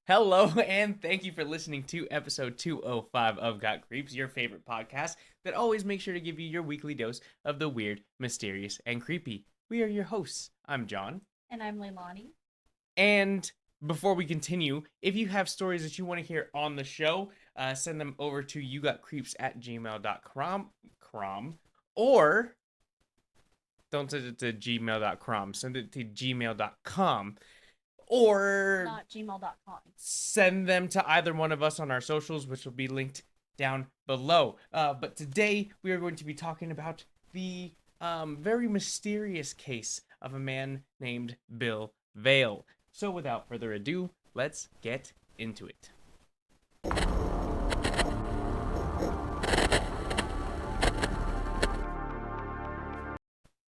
Hello, and thank you for listening to episode 205 of Got Creeps, your favorite podcast that always makes sure to give you your weekly dose of the weird, mysterious, and creepy. We are your hosts. I'm John. And I'm Leilani. And before we continue, if you have stories that you want to hear on the show, send them over to yougotcreeps@gmail.com. Or don't send it to gmail.com, send it to gmail.com. Or Not gmail.com. send them to either one of us on our socials, which will be linked down below. But today we are going to be talking about the very mysterious case of a man named Bill Vale. So without further ado, let's get into it.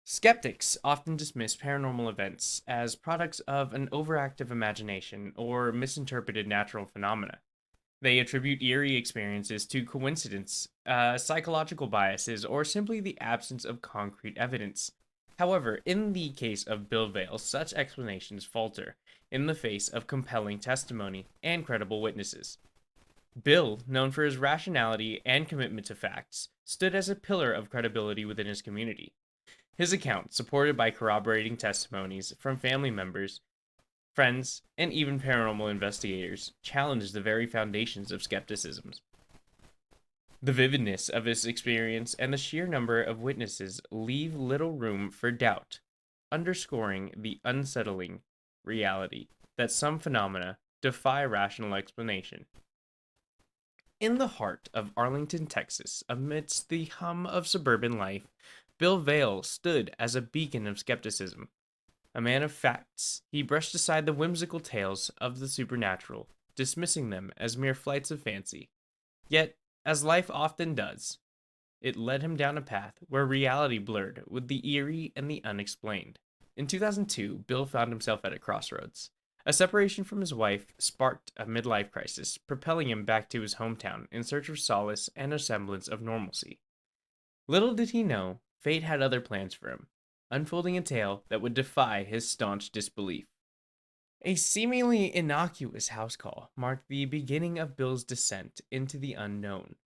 Skeptics often dismiss paranormal events as products of an overactive imagination or misinterpreted natural phenomena. They attribute eerie experiences to coincidence, psychological biases, or simply the absence of concrete evidence. However, in the case of Bill Vale, such explanations falter in the face of compelling testimony and credible witnesses. Bill, known for his rationality and commitment to facts, stood as a pillar of credibility within his community. His account, supported by corroborating testimonies from family members, friends, and even paranormal investigators, challenged the very foundations of skepticism. The vividness of his experience and the sheer number of witnesses leave little room for doubt, underscoring the unsettling reality that some phenomena defy rational explanation. In the heart of Arlington, Texas, amidst the hum of suburban life, Bill Vale stood as a beacon of skepticism. A man of facts, he brushed aside the whimsical tales of the supernatural, dismissing them as mere flights of fancy. Yet, as life often does, it led him down a path where reality blurred with the eerie and the unexplained. In 2002, Bill found himself at a crossroads. A separation from his wife sparked a midlife crisis, propelling him back to his hometown in search of solace and a semblance of normalcy. Little did he know, fate had other plans for him, unfolding a tale that would defy his staunch disbelief. A seemingly innocuous house call marked the beginning of Bill's descent into the unknown.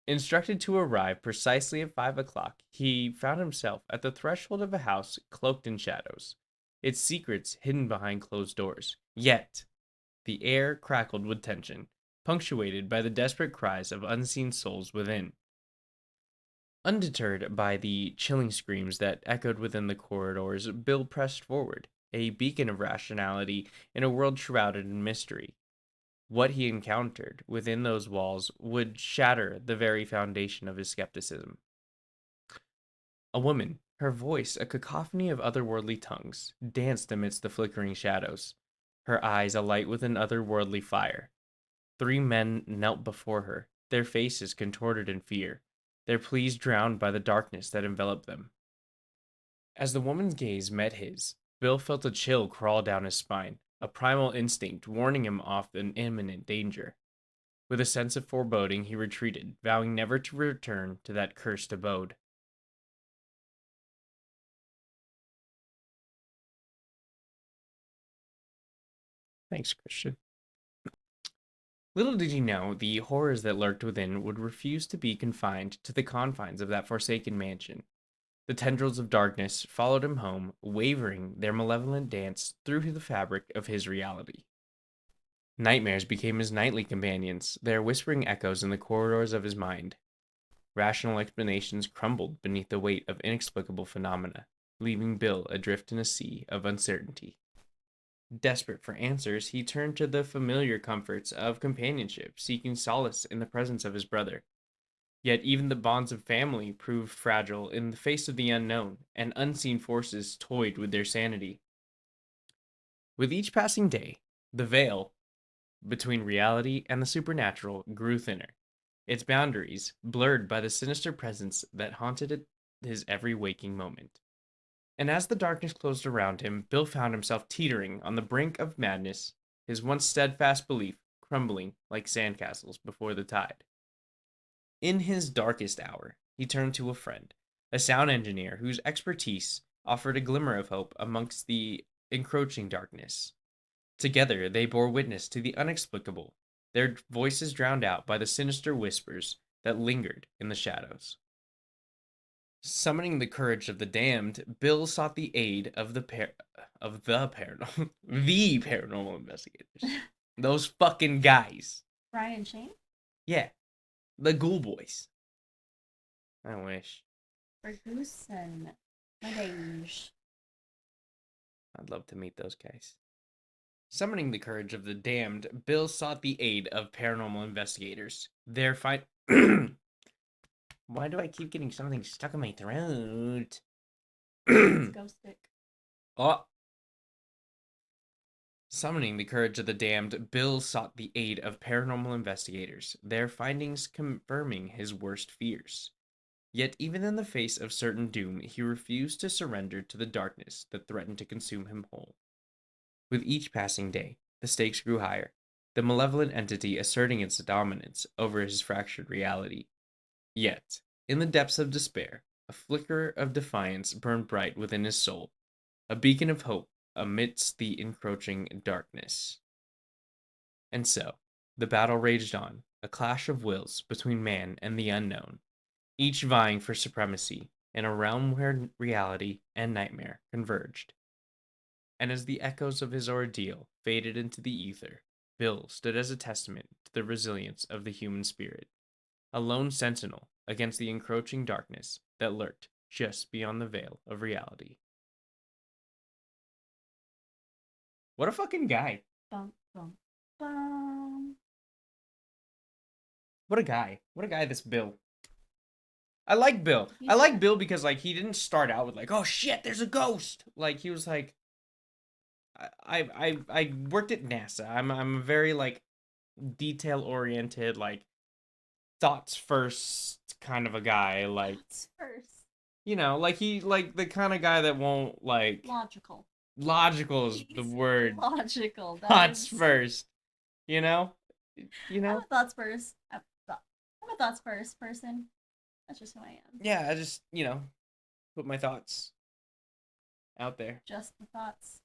Instructed to arrive precisely at 5 o'clock, he found himself at the threshold of a house cloaked in shadows, its secrets hidden behind closed doors. Yet, the air crackled with tension, punctuated by the desperate cries of unseen souls within. Undeterred by the chilling screams that echoed within the corridors, Bill pressed forward, a beacon of rationality in a world shrouded in mystery. What he encountered within those walls would shatter the very foundation of his skepticism. A woman, her voice a cacophony of otherworldly tongues, danced amidst the flickering shadows, her eyes alight with an otherworldly fire. Three men knelt before her, their faces contorted in fear, their pleas drowned by the darkness that enveloped them. As the woman's gaze met his, Bill felt a chill crawl down his spine, a primal instinct warning him off an imminent danger. With a sense of foreboding, he retreated, vowing never to return to that cursed abode. Thanks, Christian. Little did he know the horrors that lurked within would refuse to be confined to the confines of that forsaken mansion. The tendrils of darkness followed him home, wavering their malevolent dance through the fabric of his reality. Nightmares became his nightly companions, their whispering echoes in the corridors of his mind. Rational explanations crumbled beneath the weight of inexplicable phenomena, leaving Bill adrift in a sea of uncertainty. Desperate for answers, he turned to the familiar comforts of companionship, seeking solace in the presence of his brother. Yet even the bonds of family proved fragile in the face of the unknown, and unseen forces toyed with their sanity. With each passing day, the veil between reality and the supernatural grew thinner, its boundaries blurred by the sinister presence that haunted his every waking moment. And as the darkness closed around him, Bill found himself teetering on the brink of madness, his once steadfast belief crumbling like sandcastles before the tide. In his darkest hour, he turned to a friend, a sound engineer whose expertise offered a glimmer of hope amongst the encroaching darkness. Together, they bore witness to the unexplicable, their voices drowned out by the sinister whispers that lingered in the shadows. Summoning the courage of the damned, Bill sought the aid of the paranormal the paranormal investigators. Those fucking guys. Brian and Shane? Yeah, the Ghoul Boys. I wish. For Goose and Melange. I'd love to meet those guys. Summoning the courage of the damned, Bill sought the aid of paranormal investigators. Their fight. Why do I keep getting something stuck in my throat? It's Ghost Stick. Oh. Summoning the courage of the damned, Bill sought the aid of paranormal investigators, their findings confirming his worst fears. Yet, even in the face of certain doom, he refused to surrender to the darkness that threatened to consume him whole. With each passing day, the stakes grew higher, the malevolent entity asserting its dominance over his fractured reality. Yet, in the depths of despair, a flicker of defiance burned bright within his soul, a beacon of hope amidst the encroaching darkness. And so, the battle raged on, a clash of wills between man and the unknown, each vying for supremacy in a realm where reality and nightmare converged. And as the echoes of his ordeal faded into the ether, Bill stood as a testament to the resilience of the human spirit, a lone sentinel against the encroaching darkness that lurked just beyond the veil of reality. What a fucking guy. Bum, bum, bum. What a guy. What a guy, this Bill. I like Bill. I He's like good. Bill because like he didn't start out with like, oh shit, there's a ghost. Like he was like, I worked at NASA. I'm a very like detail oriented, like thoughts first kind of a guy. Like Thoughts first. like he like the kind of guy that won't like Logical. logical is the He's word. logical. That Thoughts is. first. You know, you I'm know. a thoughts first. I'm a thoughts first person. That's just who I am. Yeah, I just put my thoughts out there. Just the thoughts.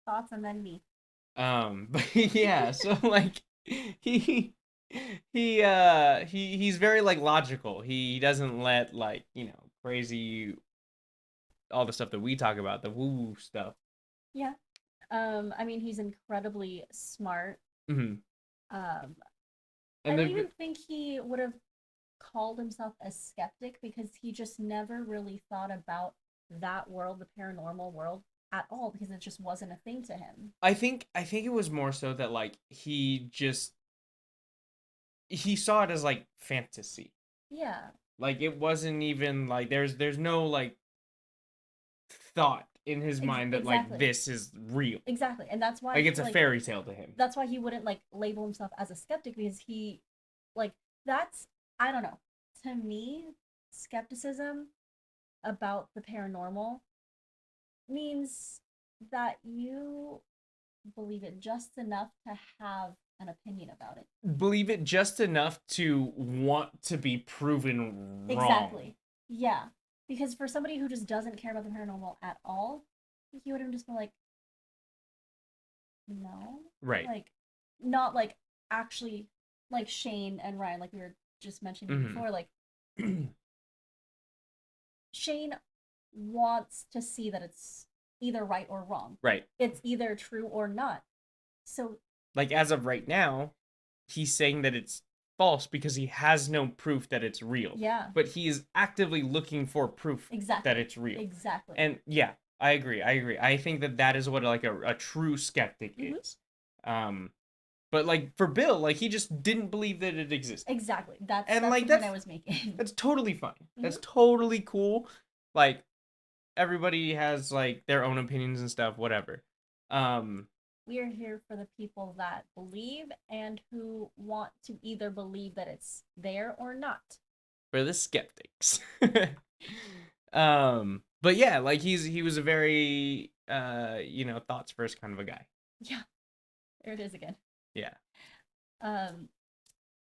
Thoughts and then me. But yeah, so like he he's very like logical. He doesn't let like, crazy all the stuff that we talk about, the woo stuff. Yeah. I mean, he's incredibly smart. Hmm. Um, I And don't the even think he would have called himself a skeptic because he just never really thought about that world, the paranormal world, at all because it just wasn't a thing to him. I think it was more so that like he saw it as like fantasy. Yeah, Like it wasn't even like there's no like thought in his mind that like exactly, this is real. exactly, and that's why Like he it's a fairy tale to him. that's why he wouldn't like label himself as a skeptic because he like that's I don't know. To me, skepticism about the paranormal means that you believe it just enough to have an opinion about it. Believe it just enough to want to be proven wrong. Exactly. Yeah. Because for somebody who just doesn't care about the paranormal at all, he would have just been like, no. Right. Like, not like actually, like Shane and Ryan, like we were just mentioning Hmm. before, like, Shane wants to see that it's either right or wrong. Right. It's either true or not. So, Like as of right now, he's saying that it's false because he has no proof that it's real. yeah, But he is actively looking for proof that exactly. it's real. Exactly. And yeah, I agree. I agree. I think that that is what like a true skeptic is. Um but like for Bill, like he just didn't believe that it existed. Exactly. That's And that's like the point I was making. that's totally fine. That's Mhm. totally cool. Like everybody has like their own opinions and stuff, whatever. Um We are here for the people that believe and who want to either believe that it's there or not. for the skeptics. But yeah, like he was a very thoughts first kind of a guy. Yeah, there it is again. Yeah. Um,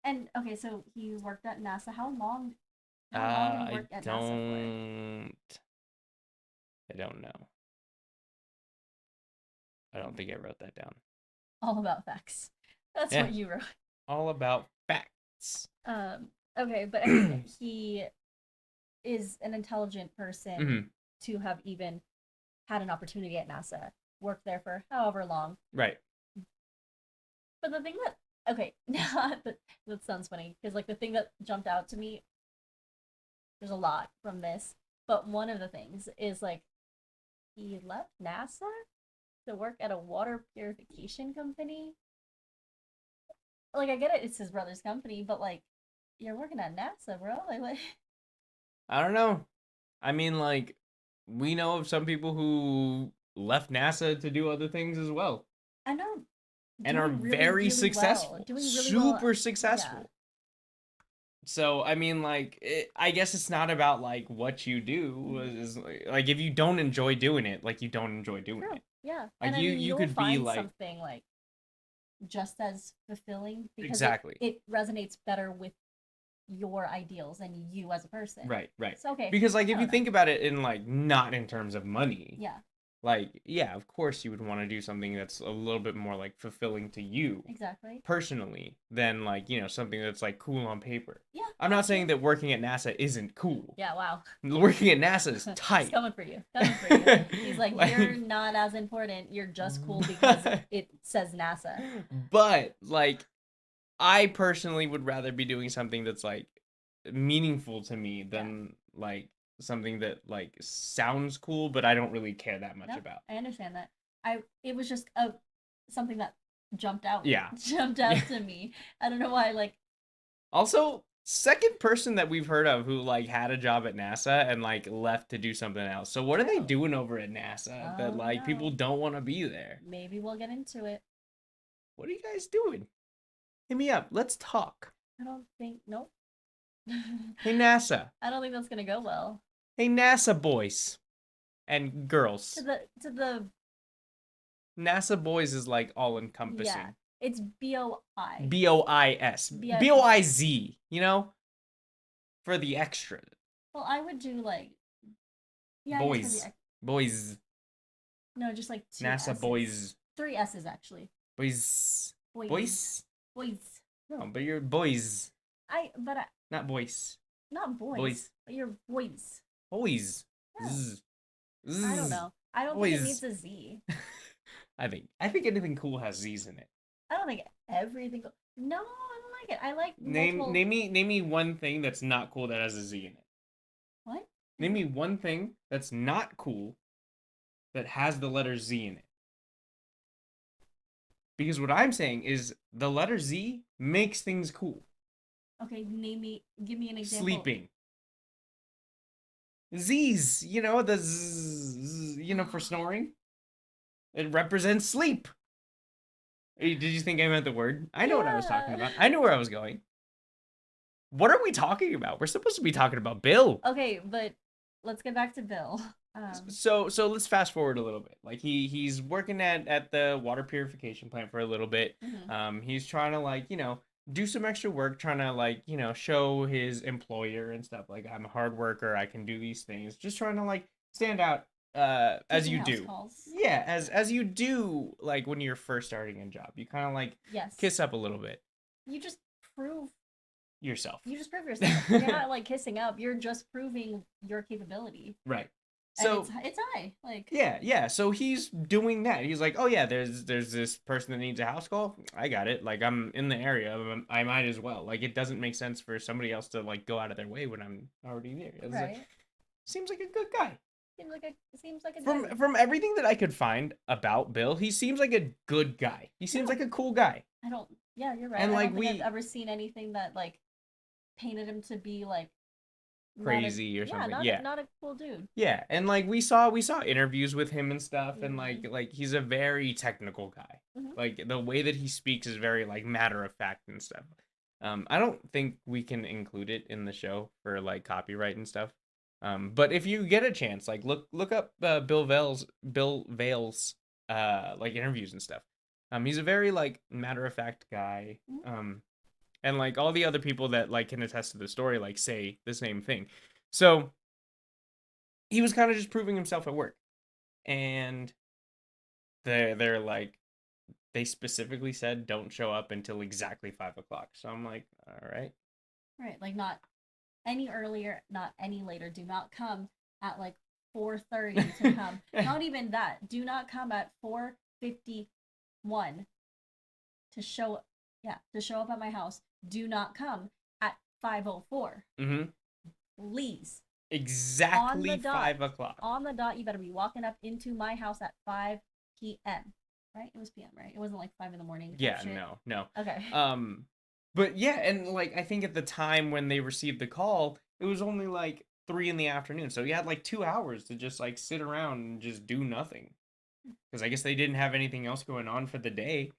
and okay, so he worked at NASA. How long did he I work at NASA for? don't know. I don't think I wrote that down. All about facts. That's Yeah, what you wrote. all about facts. Um, okay, but I mean, he is an intelligent person Hmm. to have even had an opportunity at NASA, worked there for however long. Right. But the thing that, okay, that sounds funny because like the thing that jumped out to me, there's a lot from this, but one of the things is like he left NASA to work at a water purification company. Like I get it, it's his brother's company, but like you're working at NASA, bro. Like what? I don't know. I mean, like, we know of some people who left NASA to do other things as well I know and are very successful, doing really well. super Yeah, successful. So, I mean, like, I guess it's not about like what you do. mhm. Is like if you don't enjoy doing it, like you don't enjoy doing True. it. Yeah, and Like I you mean you you'll could be find like something like just as fulfilling because it exactly. it resonates better with your ideals and you as a person. Right, right. So okay, Because like I if you don't know. think about it in like not in terms of money, Yeah, like yeah, of course you would want to do something that's a little bit more like fulfilling to you exactly. personally than like, something that's like cool on paper. Yeah, I'm not that's saying true. that working at NASA isn't cool. Yeah, wow. Working at NASA is He's tight. coming for you. Coming for you. He's like, you're Like not as important. You're just cool because but, it says NASA. but like I personally would rather be doing something that's like meaningful to me Yeah. than like something that like sounds cool, but I don't really care that much No, about. I understand that. It was just a something that jumped out Yeah. jumped Yeah. out to me. I don't know why. Like, Also, second person that we've heard of who like had a job at NASA and like left to do something else. So what are they true. doing over at NASA that Oh like people no. don't want to be there? Maybe we'll get into it. What are you guys doing? Hit me up. Let's talk. I don't think. Nope. Hey NASA. I don't think that's gonna go well. Hey NASA boys and girls. To the NASA boys is like all yeah. encompassing. It's BOI. BOIS. BI. BOIZ, for the extra. Well, I would do like yeah. I guess for the Boys. Boys. no, just like two NASA S's. boys. Three S's actually. Boys. Boys. Boys? Boys. No, but you're boys. But I Not boys. not boys. Boys. But you're boys. Boys. Yeah. Zzz. I don't Zzz. know. I don't think it Boys. needs a Z. I think anything cool has Z's in it. I don't think everything. No, I don't like it. I like Name multiple. name me one thing that's not cool that has a Z in it. What? Name me one thing that's not cool that has the letter Z in it. Because what I'm saying is the letter Z makes things cool. Okay, give me an example. Sleeping. Z's, the zzz, for snoring. It represents sleep. Did you think I meant the word? I know what I was talking Yeah. about. I knew where I was going. What are we talking about? We're supposed to be talking about Bill. Okay, but let's get back to Bill. So let's fast forward a little bit. Like he's working at the water purification plant for a little bit. Mhm. He's trying to like do some extra work, trying to like show his employer and stuff like I'm a hard worker. I can do these things. Just trying to like stand out. As Taking you house do. calls. Yeah, as you do like when you're first starting a job, you kind of like Yes. kiss up a little bit You just prove yourself. you just prove yourself. You're not like kissing up. You're just proving your capability. Right. And So it's high. Like yeah. So he's doing that. He's like, oh yeah, there's this person that needs a house call. I got it. Like I'm in the area. I might as well. Like it doesn't make sense for somebody else to like go out of their way when I'm already there. It's like, right. seems like a good guy. Seems like a From dude. from everything that I could find about Bill, he seems like a good guy. He seems No, like a cool guy. I don't. Yeah, you're right. And I like don't think I've we ever seen anything that like painted him to be like not a crazy or yeah something. not Yeah. not a cool dude. Yeah, and like we saw interviews with him and stuff, and Mhm. like he's a very technical guy. Mhm. Like the way that he speaks is very like matter of fact and stuff. I don't think we can include it in the show for like copyright and stuff. But if you get a chance, like look up Bill Vale's like interviews and stuff. He's a very like matter of fact guy. Mhm. And like all the other people that like can attest to the story like say the same thing. So he was kind of just proving himself at work, and they're like they specifically said don't show up until exactly 5 o'clock. So I'm like, all right. Right. Like not any earlier, not any later. Do not come at like 4:30 to come. Not even that. Do not come at 4:51 to show to show up at my house. Do not come at 5:04. Mm-hmm. Please. On the Exactly dot. 5 o'clock. On the dot, you better be walking up into my house at 5 p.m. Right? It was p.m., right? It wasn't like 5 in the morning type Yeah, shit. no, no. Okay. But yeah, and like I think at the time when they received the call, it was only like 3 in the afternoon. So you had like 2 hours to just like sit around and just do nothing. Because I guess they didn't have anything else going on for the day.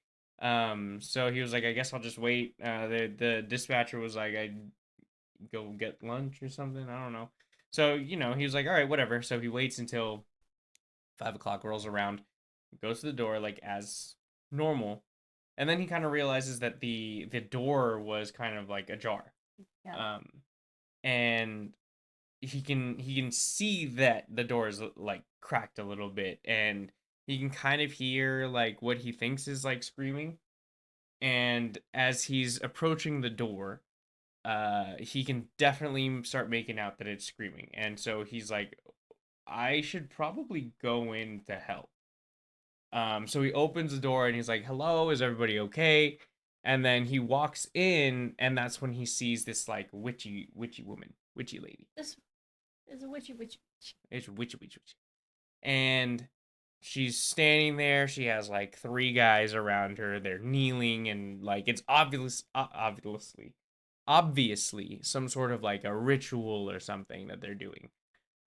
So he was like, I guess I'll just wait. The dispatcher was like, I go get lunch or something. I don't know. So he was like, all right, whatever. So he waits until 5 o'clock rolls around, goes to the door like as normal, and then he kind of realizes that the door was kind of like ajar. Yeah. Um, and he can see that the door is like cracked a little bit, and he can kind of hear like what he thinks is like screaming. And as he's approaching the door, he can definitely start making out that it's screaming. And so he's like, I should probably go in to help. So he opens the door and he's like, "Hello, is everybody okay?" And then he walks in, and that's when he sees this like witchy woman, witchy lady. This is a witchy witchy. It's witchy. And she's standing there. She has like three guys around her. They're kneeling, and like it's obviously some sort of like a ritual or something that they're doing.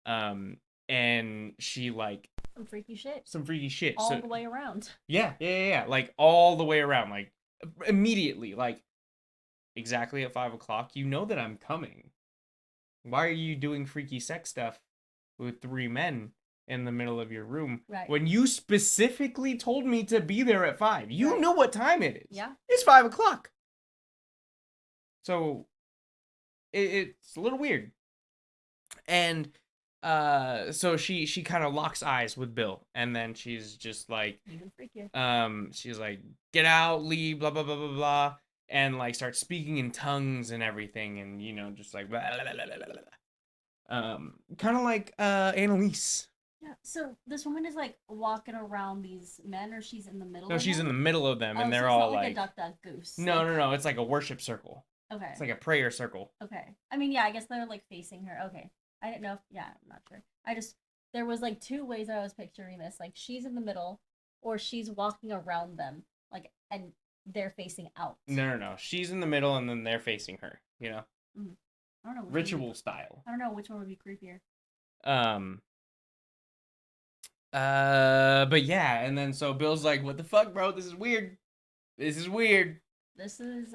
Um, and she like Some freaky shit. some freaky shit. All So the way around. yeah, like all the way around, like immediately, like exactly at 5 o'clock. You know that I'm coming. Why are you doing freaky sex stuff with three men in the middle of your room Right. when you specifically told me to be there at 5? You Right. know what time it is. Yeah. It's 5 o'clock. So it's a little weird. And so she kind of locks eyes with Bill, and then she's just like, Even freakier. she's like, get out, leave, blah blah blah blah blah, and like starts speaking in tongues and everything, and just like blah, blah, blah, blah, blah, blah. Kind of like Annalise. Yeah. So this woman is like walking around these men, or she's in the middle No, of she's in them. the middle of them, Oh, and so they're it's not all like a like, duck duck goose. no, Like, no, no, it's like a worship circle. okay. It's like a prayer circle. Okay. I mean, yeah, I guess they're like facing her. Okay. I didn't know if, yeah, I'm not sure. There was like two ways I was picturing this. Like she's in the middle, or she's walking around them, like, and they're facing out. No, no, no. She's in the middle, and then they're facing her. Mm. I don't know Ritual style. I don't know which one would be creepier. Um, but yeah, and then so Bill's like, "What the fuck, bro? This is weird. This is weird. This is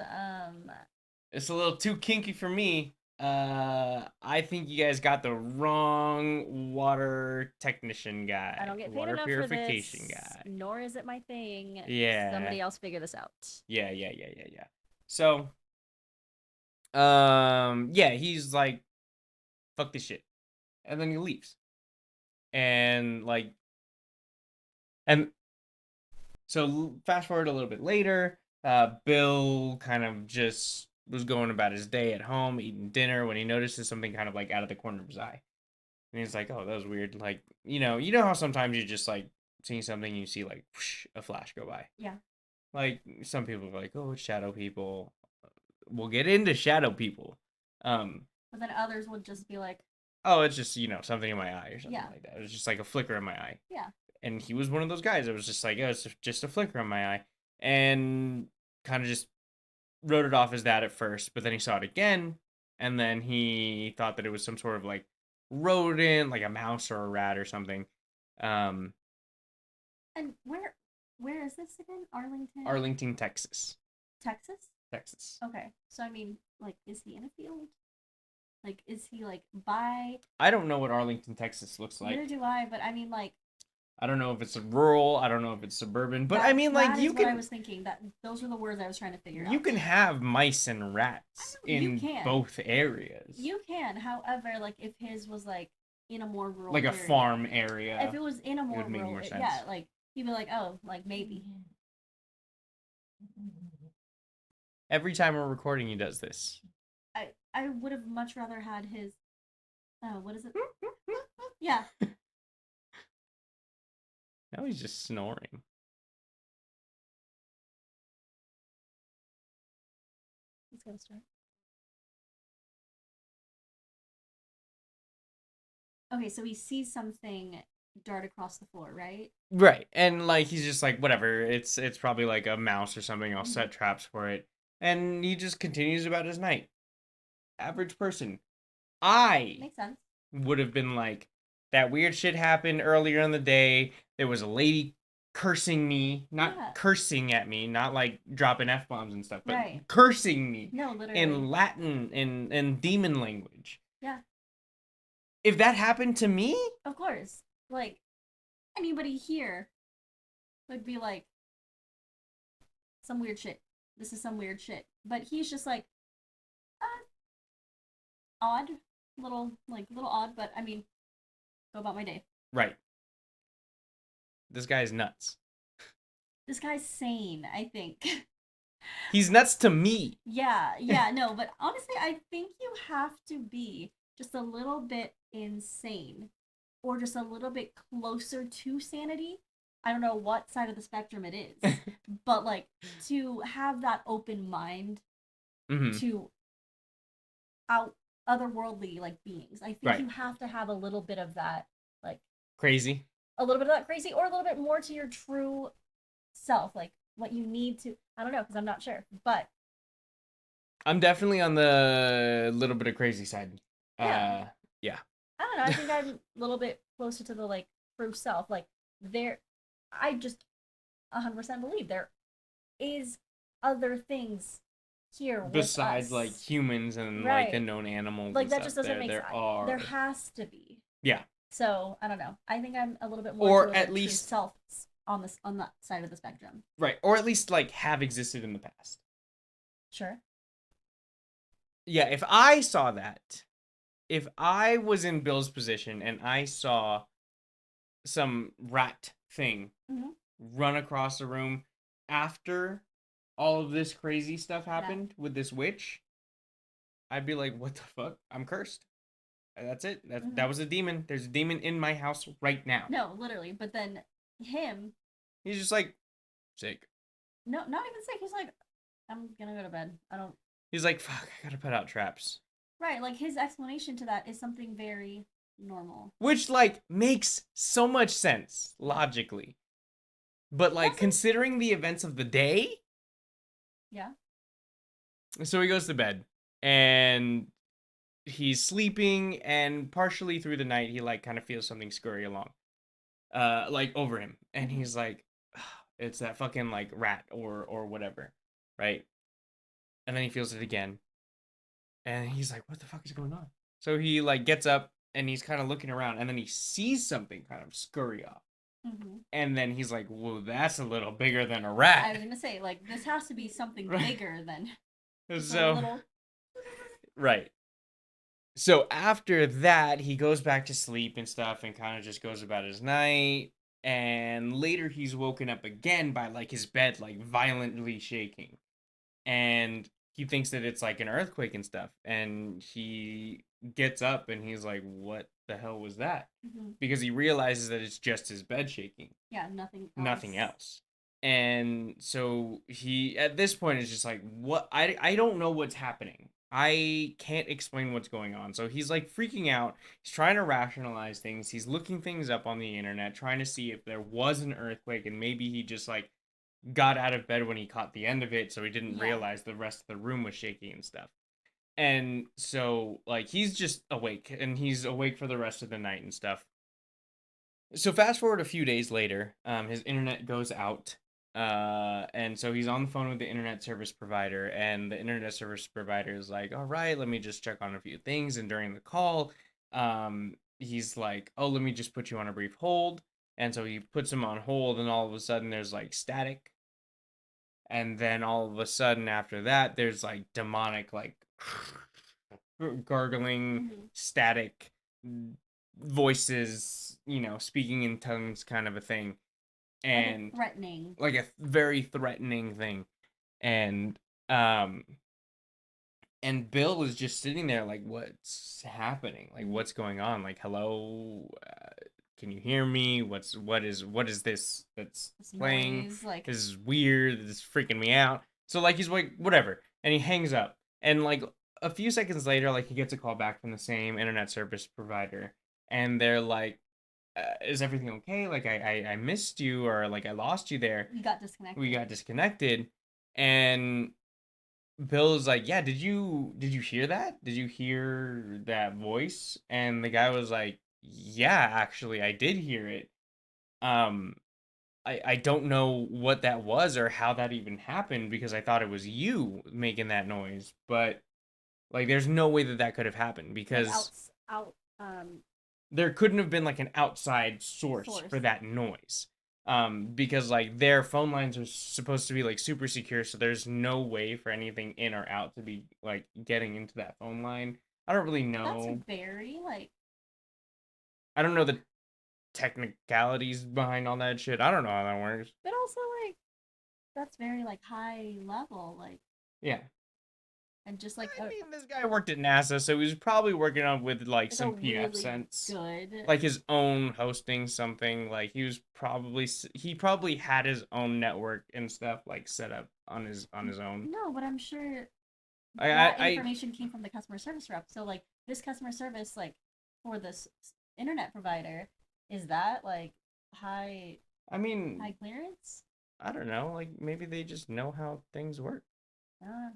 It's a little too kinky for me. I think you guys got the wrong water technician guy, I don't get paid water enough for purification this, guy. nor is it my thing. Yeah. Somebody else figure this out. Yeah. So, yeah, he's like, fuck this shit, and then he leaves, and like, and so fast forward a little bit later, Bill kind of just was going about his day at home, eating dinner, when he notices something kind of like out of the corner of his eye. And he's like, "Oh, that was weird." Like, you know how sometimes you just like seeing something, you see like whoosh, a flash go by. Yeah. Like some people are like, "Oh, it's shadow people." We'll get into shadow people. But then others would just be like, Oh, it's just something in my eye or something yeah. like that. It was just like a flicker in my eye. Yeah. And he was one of those guys. It was just like, oh, it's just a flicker in my eye, and kind of just wrote it off as that at first. But then he saw it again, and then he thought that it was some sort of like rodent, like a mouse or a rat or something. Um, And where is this again? Arlington? Arlington, Texas. Texas? Texas. Okay. So I mean, like, is he in a field? Like, is he like by I don't know what Arlington, Texas looks neither like. do I, but I mean like I don't know if it's rural. I don't know if it's suburban. But I mean, like, that you is what I can was thinking. That those were the words I was trying to figure you out. can have mice and rats You in can. both areas. You can, however, like if his was like in a more rural Like a area. farm area. If it was in a more would make rural more sense. yeah, like he'd be like, oh, like maybe. Every time we're recording, he does this. I would have much rather had his what is it? Yeah, Now he's just snoring. let's go start. Okay, so he sees something dart across the floor, right? Right. And like he's just like, whatever, it's probably like a mouse or something. I'll Mm-hmm. set traps for it. And he just continues about his night. Average person. I Makes sense. would have been like, that weird shit happened earlier in the day. There was a lady cursing me, not Yeah, cursing at me, not like dropping F bombs and stuff, but right. cursing me No, literally. in Latin and demon language. Yeah, If that happened to me, of course. Like anybody here would be like some weird shit. This is some weird shit. But he's just like odd, little odd. But I mean, go about my day. right, this guy's nuts. This guy's sane. I think. He's nuts to me. Yeah, yeah, no, but honestly, I think you have to be just a little bit insane or just a little bit closer to sanity. I don't know what side of the spectrum it is, but like to have that open mind Hmm. to out otherworldly like beings. I think Right. you have to have a little bit of that, like Crazy. a little bit of that crazy or a little bit more to your true self, like what you need to. I don't know because I'm not sure, but I'm definitely on the little bit of crazy side. yeah, Yeah. I don't know. I think I'm a little bit closer to the like true self. Like there, I just 100% believe there is other things here with Besides like us. humans and like the Right. known animals Like and that stuff, just doesn't make there sense. There are. has to be. Yeah. So I don't know. I think I'm a little bit more Or to at a true least, self on this on that side of the spectrum. right, or at least like have existed in the past. Sure. Yeah, if I saw that, if I was in Bill's position and I saw some rat thing Mm-hmm. run across the room after all of this crazy stuff Yeah. happened with this witch, I'd be like, what the fuck? I'm cursed. That's it. Mm-hmm. That was a demon. There's a demon in my house right now. No, literally. But then him, He's just like sick. no, not even sick. He's like, I'm gonna go to bed. I don't. He's like, fuck, I gotta put out traps. Right. Like his explanation to that is something very normal. Which like makes so much sense logically. But like Doesn't. considering the events of the day, Yeah. so he goes to bed and he's sleeping and partially through the night he like kind of feels something scurry along. Like over him. And Mm-hmm. he's like, it's that fucking like rat or whatever. Right? And then he feels it again. And he's like, what the fuck is going on? So he like gets up and he's kind of looking around and then he sees something kind of scurry off. Mm-hmm. And then he's like, whoa, that's a little bigger than a I rat. was gonna say like this has to be something Right. bigger than just a So, little. right. So after that, he goes back to sleep and stuff and kind of just goes about his night. And later he's woken up again by like his bed like violently shaking. And he thinks that it's like an earthquake and stuff. And he gets up and he's like, what the hell was that? Mm-hmm. Because he realizes that it's just his bed shaking, Yeah, nothing nothing else. else. And so he at this point is just like, what? I don't know what's happening. I can't explain what's going on. So he's like freaking out. He's trying to rationalize things. He's looking things up on the internet, trying to see if there was an earthquake and maybe he just like got out of bed when he caught the end of it, so he didn't Yeah. realize the rest of the room was shaking and stuff. And so like he's just awake and he's awake for the rest of the night and stuff. So fast forward a few days later, his internet goes out. And so he's on the phone with the internet service provider, and the internet service provider is like, all right, let me just check on a few things. And during the call, he's like, oh, let me just put you on a brief hold. And so he puts him on hold, and all of a sudden there's like static. And then all of a sudden after that, there's like demonic, like gargling, Mm-hmm. static voices, speaking in tongues kind of a thing. Like a And threatening. like a very threatening thing. and um and Bill is just sitting there like, what's happening? Like, Mhm. what's going on? Like, hello, can you hear me? What is this that's This playing? noise, like, This is weird. This is freaking me out. So like, he's like, whatever, and he hangs up. And like a few seconds later, like he gets a call back from the same internet service provider, and they're like, is everything okay? Like, I missed you, or like I lost you there. we got We disconnected. got disconnected, and Bill's like, "Yeah, did you hear that? Did you hear that voice?" And the guy was like, "Yeah, actually, I did hear it. Um, I don't know what that was or how that even happened because I thought it was you making that noise, but like, there's no way that that could have happened Like, because out, there couldn't have been like an outside source source. for that noise. Because like their phone lines are supposed to be like super secure, so there's no way for anything in or out to be like getting into that phone line. I don't really That's know. very, like, I don't know the technicalities behind all that shit. I don't know how that works. but also, like, that's very, like, high level, like, Yeah. and just like I mean, this guy worked at NASA, so he was probably working on with like a some PF really sense, good. like his own hosting something. Like he probably had his own network and stuff like set up on his own. No, but I'm sure I I that I, information came from the customer service rep. So, like, this customer service, like, for this internet provider, is that like high I mean, high clearance? I don't know. Like maybe they just know how things work, Uh,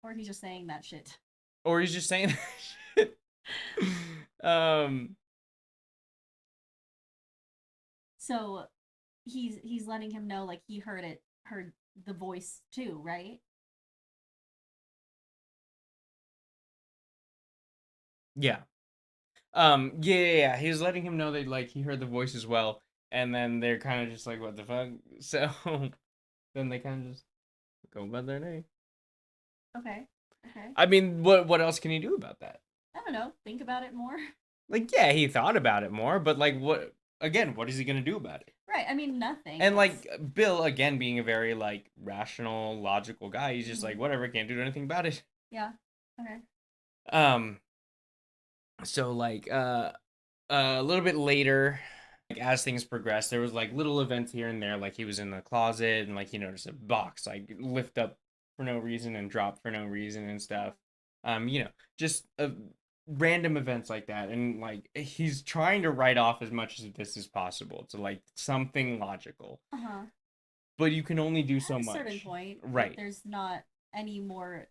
or he's just saying that shit. or he's just saying that shit. um, So he's letting him know, like, he heard the voice too, right? yeah. Yeah. He's letting him know that like he heard the voice as well, and then they're kind of just like, what the fuck? So then they kind of just go about their day. Okay. Okay. I mean, what else can he do about that? I don't know. Think about it more. Like, yeah, he thought about it more, but like, what again? What is he gonna do about it? Right. I mean, nothing. And It's like Bill, again, being a very like rational, logical guy, he's just mhm. like, whatever, can't do anything about it. Yeah. Okay. Um, so like, a little bit later, like as things progressed, there was like little events here and there. Like he was in the closet and like he noticed a box like lift up for no reason and drop for no reason and stuff. You know, just random events like that. And like he's trying to write off as much of this as possible to like something logical, Uh huh. but you can only do so At a certain much. point, like, Right. there's not any more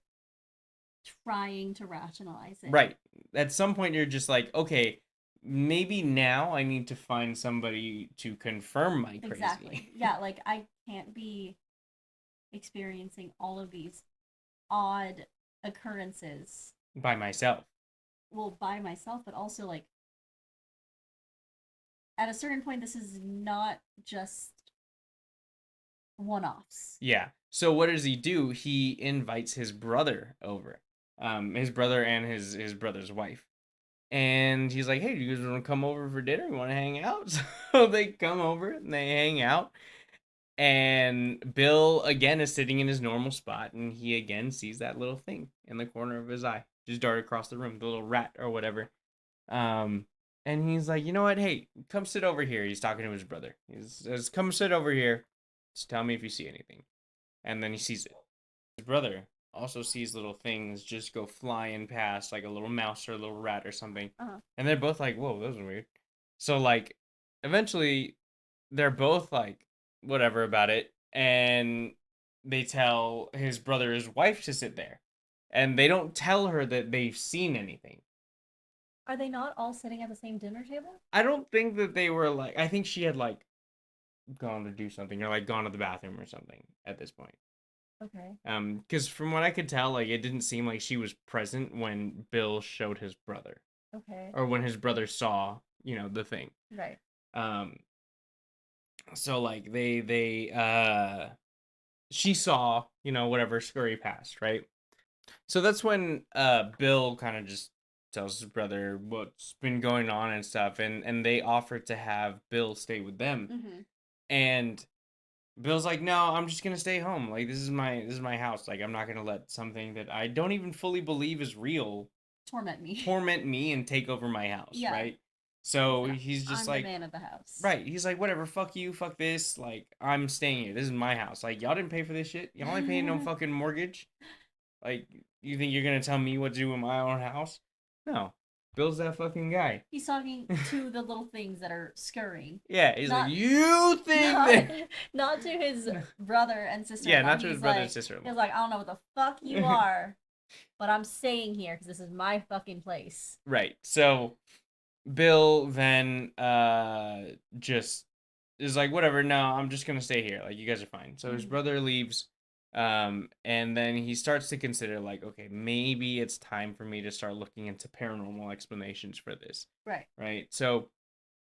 trying to rationalize it. Right. At some point, you're just like, okay, maybe now I need to find somebody to confirm my Exactly. crazy Yeah. Like, I can't be experiencing all of these odd occurrences, by myself. well, by myself, but also, like, at a certain point, this is not just one offs. Yeah. So what does he do? He invites his brother over, his brother and his brother's wife, and he's like, "Hey, do you guys want to come over for dinner? You want to hang out?" So they come over and they hang out, and Bill again is sitting in his normal spot, and he again sees that little thing in the corner of his eye, just dart across the room, the little rat or whatever. Um, and he's like, you know what? Hey, come sit over here. He's talking to his brother. He says, "Come sit over here. Just tell me if you see anything." And then he sees it. His brother also sees little things just go flying past, like a little mouse or a little rat or something. Uh huh. And they're both like, "Whoa, that was weird." So like, eventually, they're both like, whatever about it, and they tell his brother's wife to sit there, and they don't tell her that they've seen anything. Are they not all sitting at the same dinner table? I don't think that they were like. I think she had like gone to do something or like gone to the bathroom or something at this point. Okay. Because from what I could tell, like it didn't seem like she was present when Bill showed his brother Okay. or when his brother saw, the thing. Right. Um, so like she saw, whatever scurry past, right? So that's when Bill kind of just tells his brother what's been going on and stuff, and they offer to have Bill stay with them, Mm-hmm. and Bill's like, no, I'm just gonna stay home. Like this is my house. Like I'm not gonna let something that I don't even fully believe is real Torment me. torment me and take over my house, Yeah. right? So Listen, he's just I'm the like, man of the house. right. He's like, whatever, fuck you, fuck this. Like I'm staying here. This is my house. Like y'all didn't pay for this shit. Y'all ain't paying no fucking mortgage. Like you think you're gonna tell me what to do in my own house? No, Bill's that fucking guy. He's talking to the little things that are scurrying. Yeah, he's like, Not you think not that? not to his brother and Yeah, sister-in-law. not to his brother and sister-in-law. He's like, I don't know what the fuck you are, but I'm staying here because this is my fucking place. Right. So Bill then just is like, whatever, no, I'm just gonna stay here. Like you guys are fine. So his Mm-hmm. brother leaves, and then he starts to consider like, okay, maybe it's time for me to start looking into paranormal explanations for this. Right. Right. So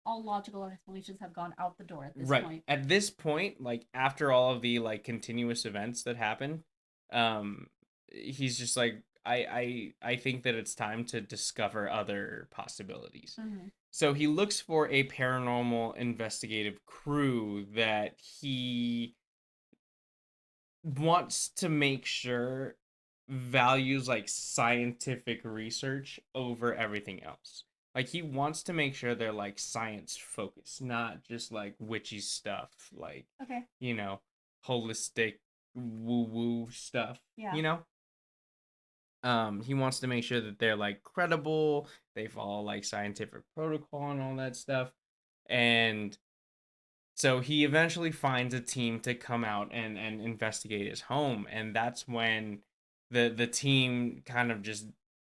All logical explanations have gone out the door at this right. point. At this point, like after all of the like continuous events that happen, um he's just like I think that it's time to discover other possibilities. Mm-hmm. So he looks for a paranormal investigative crew that he wants to make sure values like scientific research over everything else. Like he wants to make sure they're like science focused, not just like witchy stuff, like Okay. you know, holistic woo woo stuff, Yeah. you know? He wants to make sure that they're like credible, they follow like scientific protocol and all that stuff. And so he eventually finds a team to come out and investigate his home, and that's when the team kind of just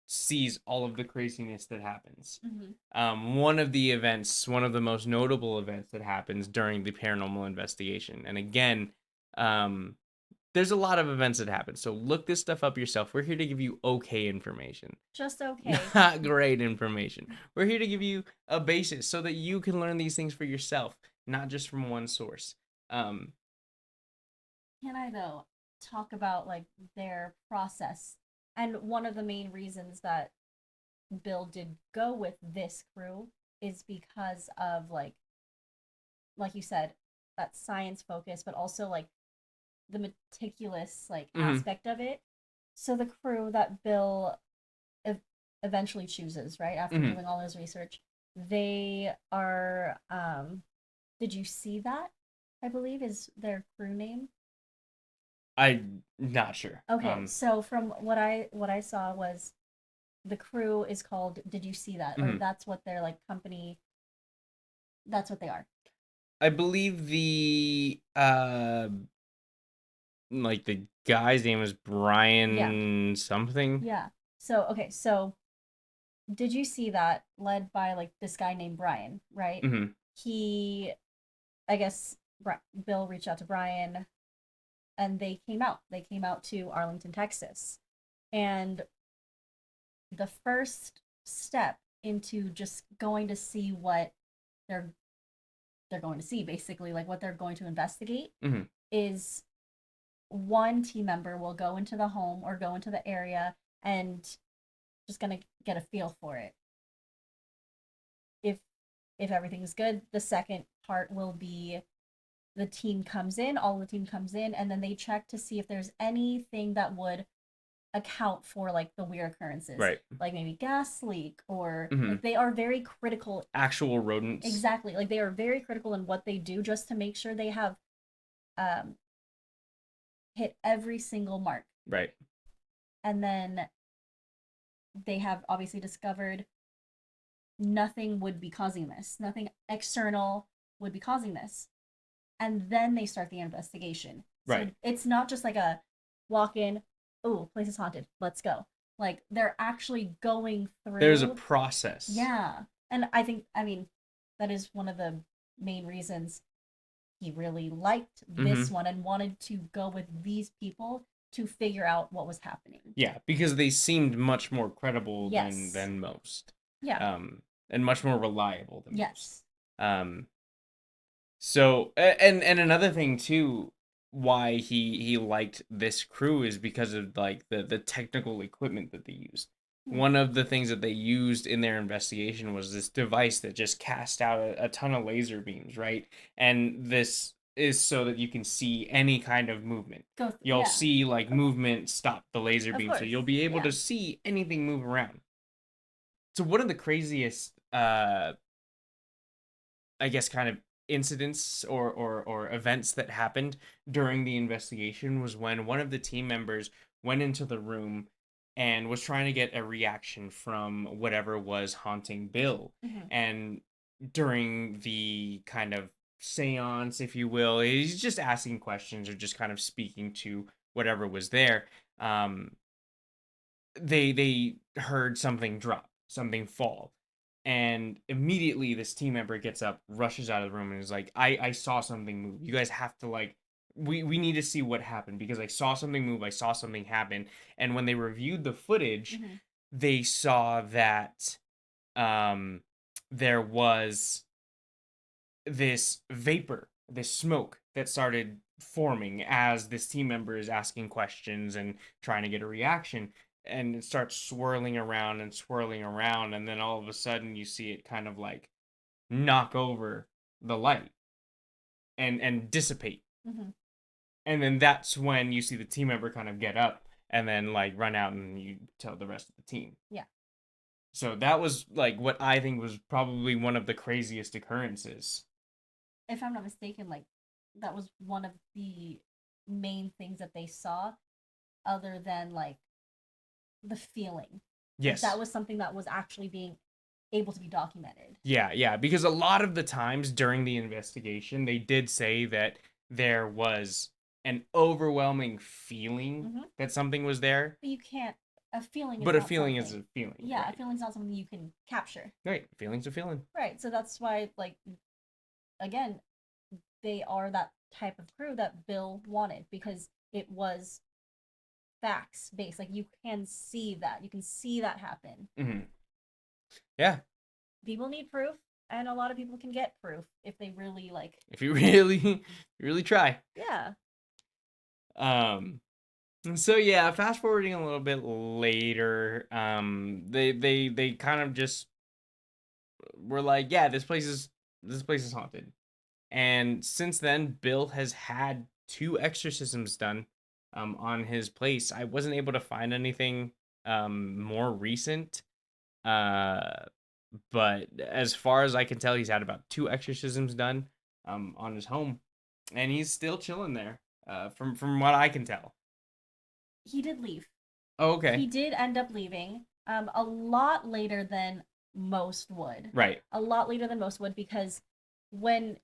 sees all of the craziness that happens. Mm-hmm. One of the events, one of the most notable events that happens during the paranormal investigation, and again, um, there's a lot of events that happen. So look this stuff up yourself. We're here to give you okay information, Just okay. not great information. We're here to give you a basis so that you can learn these things for yourself, not just from one source. Um, Can I though talk about like their process? And one of the main reasons that Bill did go with this crew is because of like you said, that science focus, but also like the meticulous like mhm, aspect of it. So the crew that Bill ev- eventually chooses, right after mhm. doing all his research, they are. Did you see that? I believe is their crew name. I'm not sure. Okay, so from what I saw was the crew is called Did You See That? Or Mhm. that's what their like company that's what they are. I believe the like the guy's name is Yeah. Brian something. Yeah. So okay, so Did You See That led by like this guy named Brian, right? Hmm. He I guess Bill reached out to Brian and they came out. They came out to Arlington, Texas. And the first step into just going to see what they're they're going to see basically like what they're going to investigate Hmm. is one team member will go into the home or go into the area and just gonna get a feel for it. If if everything's good, the second part will be the team comes in, all the team comes in, and then they check to see if there's anything that would account for like the weird occurrences, Right. like maybe gas leak or Hmm. like they are very critical. Actual rodents. Exactly, like they are very critical in what they do just to make sure they have um, hit every single mark. Right. And then they have obviously discovered nothing would be causing this, nothing external would be causing this. And then they start the investigation. So Right. it's not just like a walk in, oh, place is haunted, let's go. Like they're actually going There's a through. process. Yeah. And I think, I mean, that is one of the main reasons he really liked this Hmm. one and wanted to go with these people to figure out what was happening. Yeah, because they seemed much more credible than Yes. most, Yeah. and much more reliable than most. Yes. Um, so and another thing too, why he liked this crew is because of like the technical equipment that they used. Hmm. One of the things that they used in their investigation was this device that just cast out a ton of laser beams, right? And this is so that you can see any kind of movement. Go You'll yeah, see like movement stop the laser of beam, so course. you'll be able Yeah. to see anything move around. So one of the craziest I guess kind of incidents or events that happened during the investigation was when one of the team members went into the room and was trying to get a reaction from whatever was haunting Bill. Hmm. And during the kind of seance, if you will, he's just asking questions or just kind of speaking to whatever was there. Um, they heard something drop, something fall, and immediately this team member gets up, rushes out of the room, and is like, I saw something move. You guys have to like we need to see what happened because I saw something move, I saw something happen. And when they reviewed the footage, Hmm. they saw that um there was this vapor, this smoke that started forming as this team member is asking questions and trying to get a reaction. And it starts swirling around and swirling around. And then all of a sudden, you see it kind of like knock over the light and dissipate. Hmm. And then that's when you see the team member kind of get up and then like run out and you tell the rest of the team. Yeah. So that was like what I think was probably one of the craziest occurrences. If I'm not mistaken, like that was one of the main things that they saw, other than like the feeling. Like that Yes. was something that was actually being able to be documented. Yeah, yeah, because a lot of the times during the investigation, they did say that there was an overwhelming feeling Hmm. that something was there, But you can't. A feeling is but a not feeling is something. a feeling, Yeah, a right? feeling's not something you can capture. Right, feeling's a feeling. Right. So that's why, like, again, they are that type of crew that Bill wanted because it was facts based. Like you can see that. You can see that happen. Hmm. Yeah, People need proof, and a lot of people can get proof if they really like. if you really, you really try. Yeah. Um, so yeah, fast forwarding a little bit later, they kind of just were like, yeah, this place is haunted. And since then, Bill has had two exorcisms done on his place. I wasn't able to find anything more recent, uh, but as far as I can tell, he's had about two exorcisms done on his home, and he's still chilling there. From what I can tell. He did leave. Oh, He okay. did end up leaving. A lot later than most would. Right. A lot later than most would because when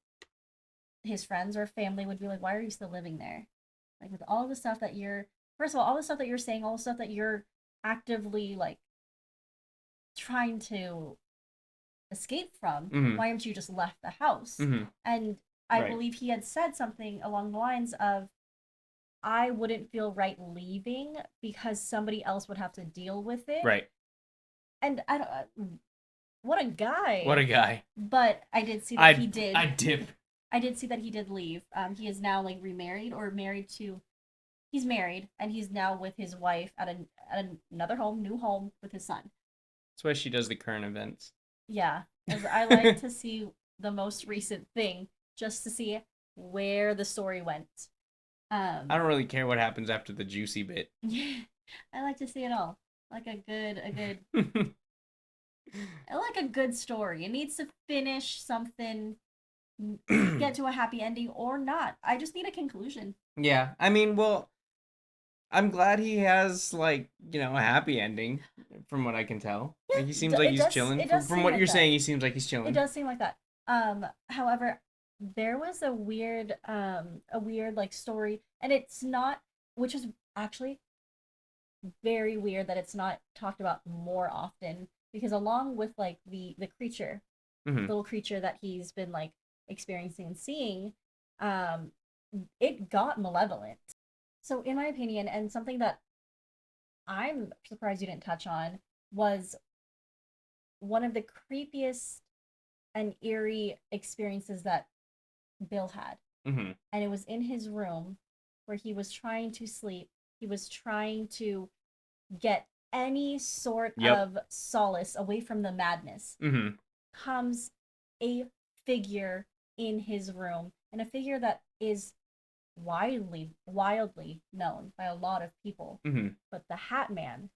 his friends or family would be like, "Why are you still living there?" Like with all the stuff that you're, first of all the stuff that you're saying, all the stuff that you're actively like trying to escape from, Mm-hmm. why haven't you just left the house? Mm-hmm. And I Right. believe he had said something along the lines of, I wouldn't feel right leaving because somebody else would have to deal with it. Right. And I don't, what a What guy. a guy. But I did see that he I did. dip. I did see that he did leave. He is now like remarried or married to. He's married and he's now with his wife at another home, new home with his son. That's why she does the current events. Yeah, as I like to see the most recent thing just to see where the story went. I Um, don't really care what happens after the juicy bit. I like to see it all. Like I like a good story. It needs to finish something, get to a happy ending or not. I just need a conclusion. Yeah, I mean, well, I'm glad he has like a happy ending, from what I can tell. Like he seems Yeah, like he's chilling. it From does from seem what like you're that. saying, he seems like he's It chilling. does seem like that. However, there was a weird like story, and it's not, which is actually very weird that it's not talked about more often because along with like the creature, Hmm. little creature that he's been like experiencing and seeing, um, it got malevolent. So in my opinion, and something that I'm surprised you didn't touch on was one of the creepiest and eerie experiences that Bill had. Hmm. And it was in his room where he was trying to sleep. He was trying to get any sort Yep. of solace away from the madness. Hmm. Comes a figure in his room, and a figure that is wildly known by a lot of people. Hmm. But the Hat Man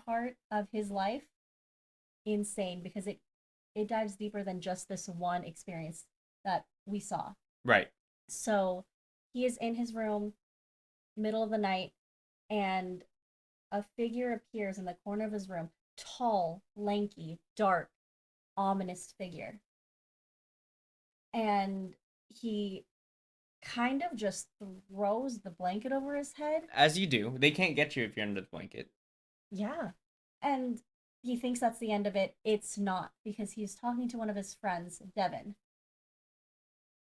part of his life, insane because it dives deeper than just this one experience that we saw. Right. So he is in his room, middle of the night, and a figure appears in the corner of his room. Tall, lanky, dark, ominous figure. And he kind of just throws the blanket over his head. As you do. They can't get you if you're under the blanket. Yeah. And he thinks that's the end of it. It's not, because he's talking to one of his friends, Devin,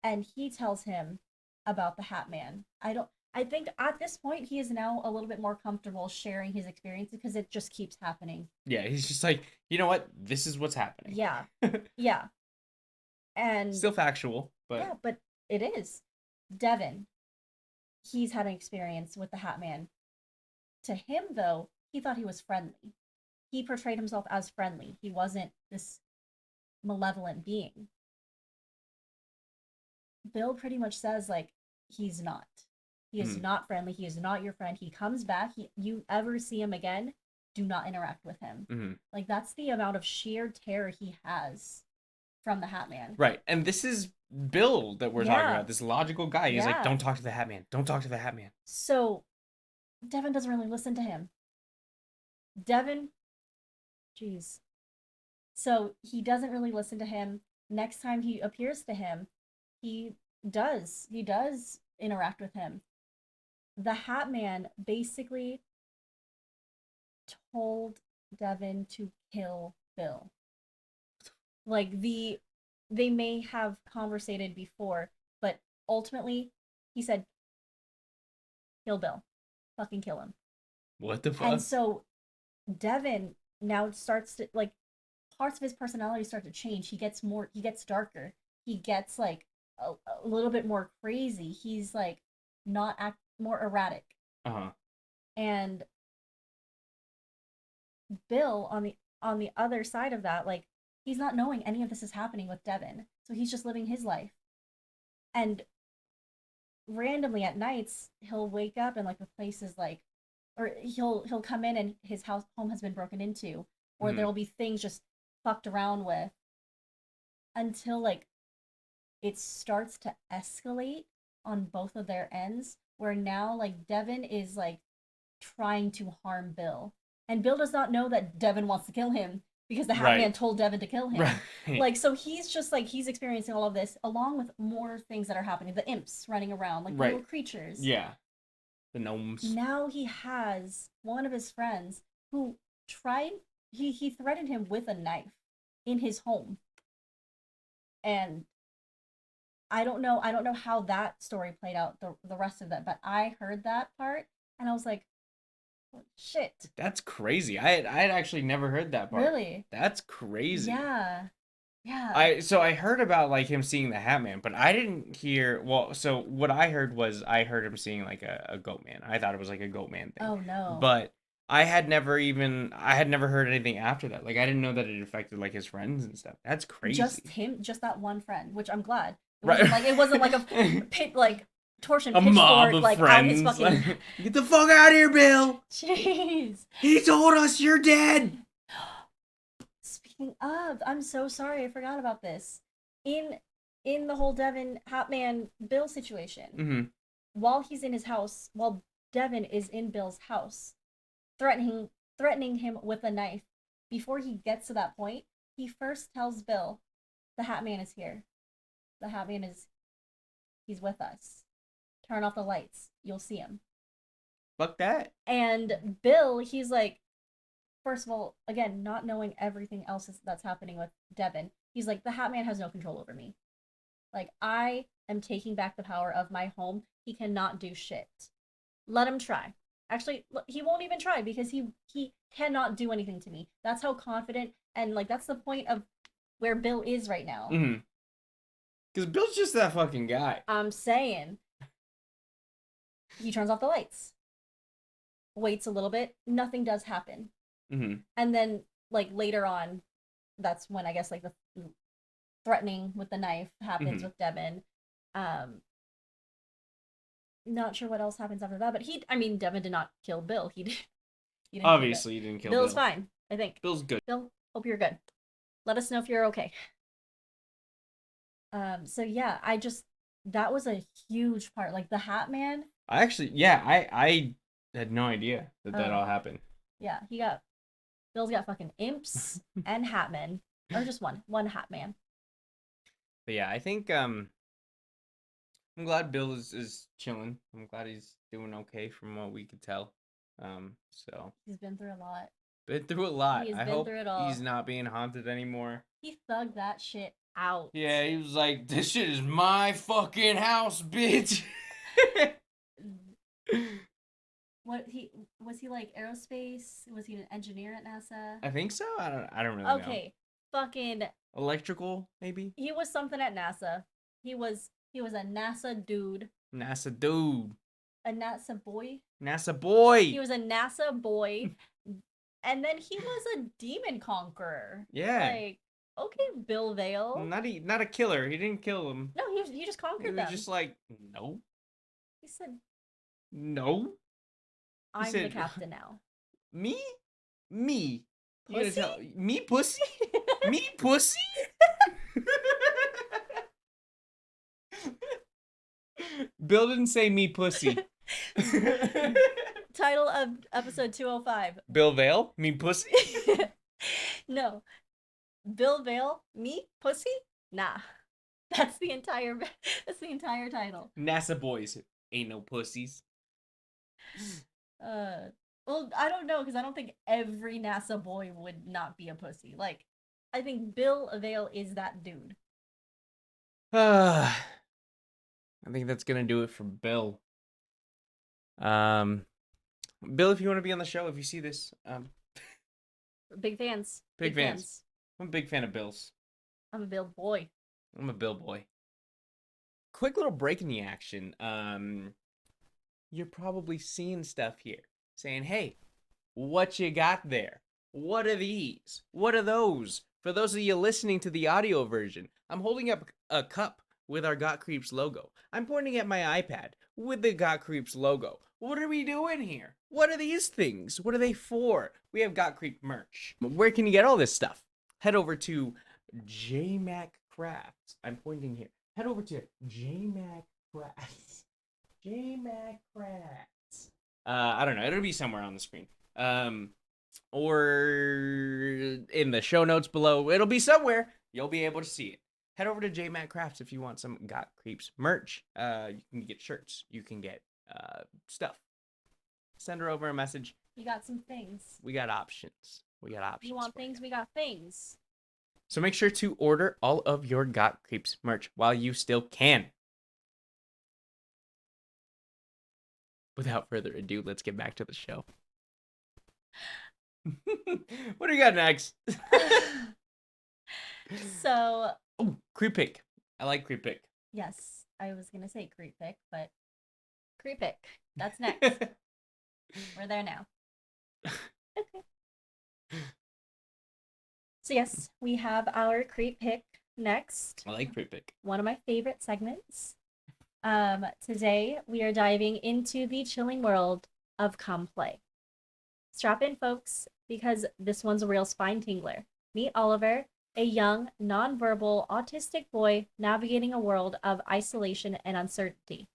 and he tells him about the Hat Man. I think at this point he is now a little bit more comfortable sharing his experiences because it just keeps happening. Yeah, he's just like, you know what? This is what's happening. Yeah. Yeah. And Still factual, but yeah, but it is. Devin, he's had an experience with the Hat Man. To him though, he thought he was friendly. He portrayed himself as friendly. He wasn't this malevolent being. Bill pretty much says like he's not. He is mm, not friendly. He is not your friend. He comes back. You ever see him again, do not interact with him. mhm. Like that's the amount of sheer terror he has from the Hat Man. Right. And this is Bill that we're talking Yeah, about. This logical guy. He's like, yeah. don't talk to the Hat Man. Don't talk to the Hat Man. So Devin doesn't really listen to him. Devin, jeez. So he doesn't really listen to him. Next time he appears to him, he he does interact with him. The Hat Man basically told Devin to kill Bill. Like they may have conversated before, but ultimately he said kill Bill. Fucking kill him. What the And fuck? so Devin now starts to like parts of his personality start to change. He gets darker. He gets like a little bit more crazy. He's like not act more erratic. Uh-huh. And Bill on the other side of that, like he's not knowing any of this is happening with Devin. So he's just living his life. And randomly at nights, he'll wake up and like the place is like or he'll come in and his home has been broken into, or Hmm. there'll be things just fucked around with until like it starts to escalate on both of their ends where now like Devin is like trying to harm Bill. And Bill does not know that Devin wants to kill him because the Hat Man Right. told Devin to kill him. Right. Like, so he's just like, he's experiencing all of this along with more things that are happening. The imps running around, like the little Right. creatures. Yeah. The gnomes. Now he has one of his friends who tried, he threatened him with a knife in his home. And I don't know how that story played out the rest of that, but I heard that part and I was like, "Holy shit. That's crazy. I had actually never heard that part. Really? That's crazy. Yeah. Yeah. I heard about like him seeing the Hat Man, but I didn't hear. Well, so what I heard was I heard him seeing like a goat man. I thought it was like a goat man thing, Oh no. but I had never heard anything after that. Like I didn't know that it affected like his friends and stuff. That's Just crazy. him, just that one friend, which I'm glad. Right. It wasn't like a pit like torch and A mob pitchfork of like out his friends. fucking Like, get the fuck out of here, Bill. jeez. He told us you're dead. Speaking of, I'm so sorry, I forgot about this. In in the whole Devin Hatman Bill situation, Hmm. while he's in his house, while Devin is in Bill's house, threatening him with a knife, before he gets to that point, he first tells Bill, the Hatman is here. The Hatman is he's with us. Turn off the lights. You'll see him. Fuck that. And Bill, he's like, first of all, again, not knowing everything else that's happening with Devin, he's like, the Hat Man has no control over me. Like, I am taking back the power of my home. He cannot do shit. Let him try. Actually, he won't even try because he cannot do anything to me. That's how confident and like that's the point of where Bill is right now. Hmm. Because Bill's just that fucking guy. I'm saying he turns off the lights, waits a little bit, nothing does happen, Hmm. and then like later on, that's when I guess like the threatening with the knife happens Hmm. with Devin. Um, not sure what else happens after that, but I mean, Devin did not kill Bill. He didn't kill Bill. Obviously, you didn't kill Bill's Bill. fine, I think. Bill's good. Bill, hope you're good. Let us know if you're okay. So yeah, that was a huge part. Like the Hat Man. I actually, yeah, I had no idea that Oh all happened. yeah, Bill's got fucking imps and Hatman, or just one Hatman. But yeah, I think I'm glad Bill is chilling. I'm glad he's doing okay from what we could tell. So He's been through a lot. been through a lot. He's I been hope through it he's all. not being haunted anymore. He thugged that shit out. Yeah, he was like, "This shit is my fucking house, bitch." What he was he like aerospace? Was he an engineer at NASA? I think so. I don't really know. Okay, fucking. Electrical, maybe. He was something at NASA. He was a NASA dude, NASA dude. a NASA boy. NASA He boy. was a NASA boy, and then he was a demon conqueror. Yeah. Like, okay, Bill Vale. Not a killer. He didn't kill him. No, he just He conquered was them. just like, no, He said, no. He "I'm the said, captain now." me, me. You gonna Pussy. tell me pussy? Me pussy? Bill didn't say me pussy. Title of episode 205. Bill Vale, me pussy. No, Bill Vale, me pussy? Nah. That's the entire that's the entire title. NASA boys ain't no pussies. Uh well, I don't know because I don't think every NASA boy would not be a pussy. Like I think Bill Vale is that dude. I think that's gonna do it for Bill. Um, Bill, if you want to be on the show, if you see this, Big fans. big fans. I'm a big fan of Bill's. I'm a Bill boy. I'm a Bill boy. Quick little break in the action. You're probably seeing stuff here saying, "Hey, what you got there? What are these? What are those?" For those of you listening to the audio version, I'm holding up a cup with our Got Creeps logo. I'm pointing at my iPad with the Got Creeps logo. What are we doing here? What are these things? What are they for? We have Got Creep merch. Where can you get all this stuff? Head over to JMac Crafts. I'm pointing here. Head over to JMac Crafts. JMac Crafts. I don't know. It'll be somewhere on the screen. Or in the show notes below. It'll be somewhere. You'll be able to see it. Head over to JMac Crafts if you want some Got Creeps merch. You can get shirts. You can get stuff. Send her over a message. You got some things. We got options. We got options. You want things? We got things. So make sure to order all of your Got Creeps merch while you still can. Without further ado, let's get back to the show. What do you got next? So, oh, creep pick. I like creep pick. yes, I was gonna say creep pick, but creep pick. That's next. We're there now. Okay. So yes, we have our creep pick next. I like creep pick. One of my favorite segments. Today we are diving into the chilling world of come play. Strap in, folks, because this one's a real spine tingler. Meet Oliver, a young, nonverbal, autistic boy navigating a world of isolation and uncertainty.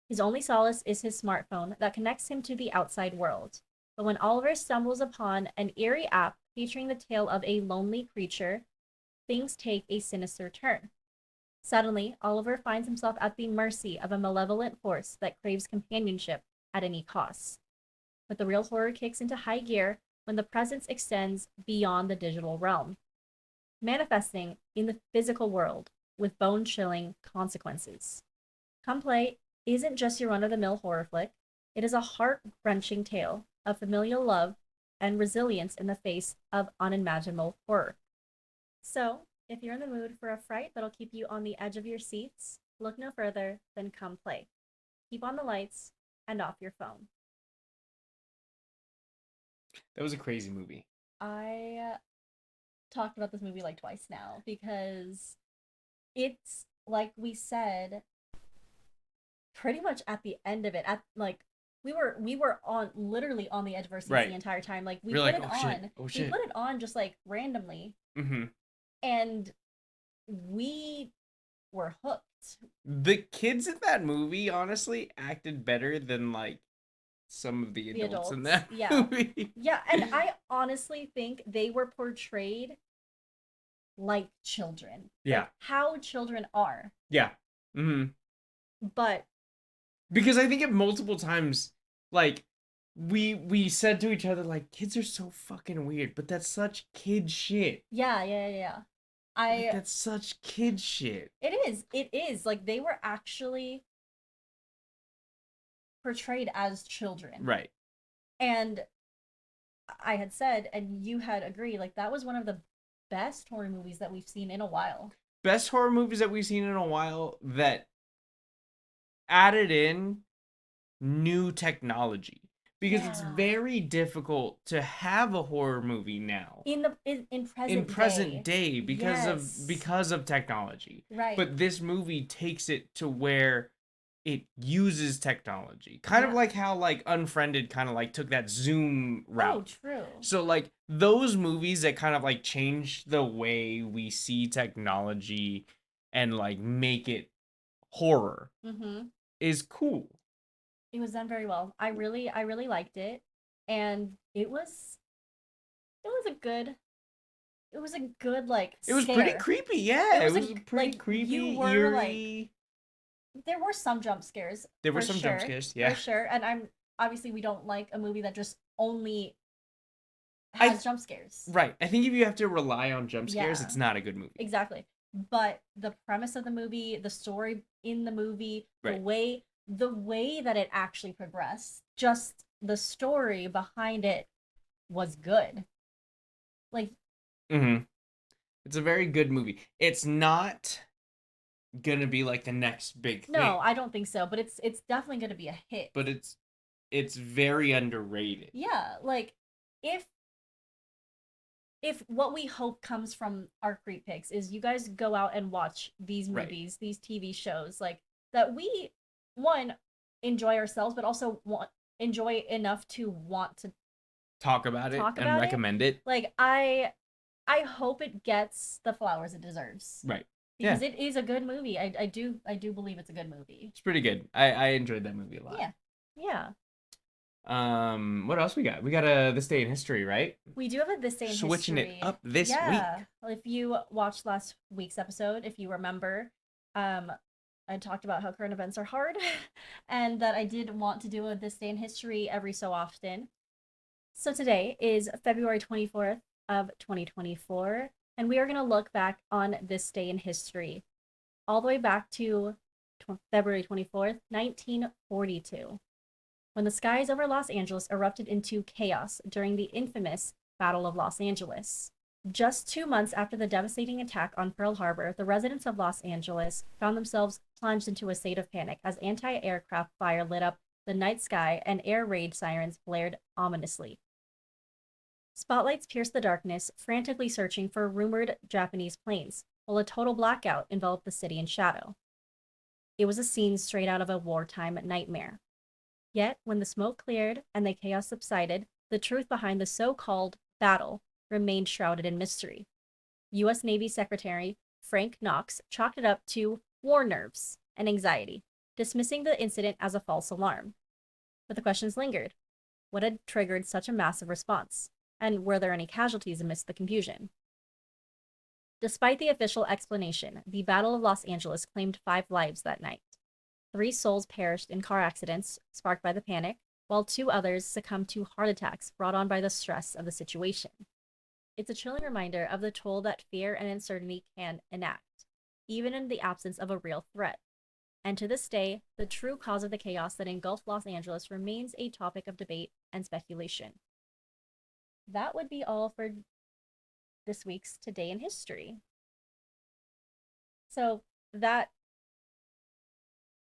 His only solace is his smartphone that connects him to the outside world. But when Oliver stumbles upon an eerie app featuring the tale of a lonely creature, things take a sinister turn. Suddenly, Oliver finds himself at the mercy of a malevolent force that craves companionship at any cost. But the real horror kicks into high gear when the presence extends beyond the digital realm, manifesting in the physical world with bone-chilling consequences. Come Play isn't just your run-of-the-mill horror flick. It is a heart-wrenching tale of familial love and resilience in the face of unimaginable horror. So, if you're in the mood for a fright that'll keep you on the edge of your seats, look no further than Come Play. Keep on the lights and off your phone. That was a crazy movie. I talked about this movie like twice now because it's like we said, pretty much at the end of it, at like we were on literally on the edge of our seats the Right. entire time. Like we We're put like, it oh shit, on. oh We shit. put it on just like randomly, Mm-hmm. and we were hooked. The kids in that movie honestly acted better than like some of the The adults in adults, that yeah. movie. Yeah, and I honestly think they were portrayed like children, Yeah. like how children are. Yeah. Mm-hmm. But Because I think it multiple times, like we said to each other, like, kids are so fucking weird, but that's such kid shit. yeah, yeah, yeah, yeah. Like I that's such kid shit. it is like they were actually portrayed as children. Right. And I had said, and you had agreed, like that was one of the best horror movies that we've seen in a while. Best horror movies that we've seen in a while that added in new technology. Because it's Yeah. very difficult to have a horror movie now In in present present day. day Yes. because of technology. Right. But this movie takes it to where it uses technology. Kind of Yeah. like how like Unfriended kind of like took that zoom Oh, route. true. So like those movies that kind of like change the way we see technology and like make it horror Mm-hmm. is cool. It was done very well. I really liked it. And it was a good like It was pretty scare. creepy, It yeah. It was was a pretty like you creepy, were like eerie. there were some jump scares There were for some jump sure. scares, For yeah. sure. And I'm obviously we don't like a movie that just only I has jump scares. Right. I think if you have to rely on jump scares, Yeah, it's not a good movie. exactly. But the premise of the movie, the story in the movie, the Right. way the way that it actually progressed, just the story behind it was good. Like Mm-hmm. It's a very good movie. It's not gonna be like the next big no, thing, I don't think so, but it's definitely going to be a hit. but it's very underrated. Yeah, like if if what we hope comes from our creep picks is you guys go out and watch these Right. movies, these TV shows, like that we one enjoy ourselves, but also want enjoy enough to want to Talk about it talk and about it. recommend it. Like I hope it gets the flowers it deserves Right. because Yeah. it is a good movie. I do believe it's a good movie. It's pretty good. I enjoyed that movie a lot. Yeah. Yeah. What else we got? We got this day in history, right? We do have a this day in Switching it history. up this week. Yeah. If you watched last week's episode, if you remember, um, I talked about how current events are hard and that I did want to do a this day in history every so often. So today is February 24th of 2024, and we are going to look back on this day in history all the way back to February 24th, 1942, when the skies over Los Angeles erupted into chaos during the infamous Battle of Los Angeles. Just 2 months after the devastating attack on Pearl Harbor, the residents of Los Angeles found themselves plunged into a state of panic as anti aircraft fire lit up the night sky and air raid sirens blared ominously. Spotlights pierced the darkness, frantically searching for rumored Japanese planes, while a total blackout enveloped the city in shadow. It was a scene straight out of a wartime nightmare. Yet, when the smoke cleared and the chaos subsided, the truth behind the so called battle remained shrouded in mystery. U.S. Navy Secretary Frank Knox chalked it up to war nerves and anxiety, dismissing the incident as a false alarm. But the questions lingered. What had triggered such a massive response? And were there any casualties amidst the confusion? Despite the official explanation, the Battle of Los Angeles claimed 5 lives that night. 3 souls perished in car accidents sparked by the panic, while 2 others succumbed to heart attacks brought on by the stress of the situation. It's a chilling reminder of the toll that fear and uncertainty can enact, even in the absence of a real threat. And to this day, the true cause of the chaos that engulfed Los Angeles remains a topic of debate and speculation. That would be all for this week's Today in History. So, that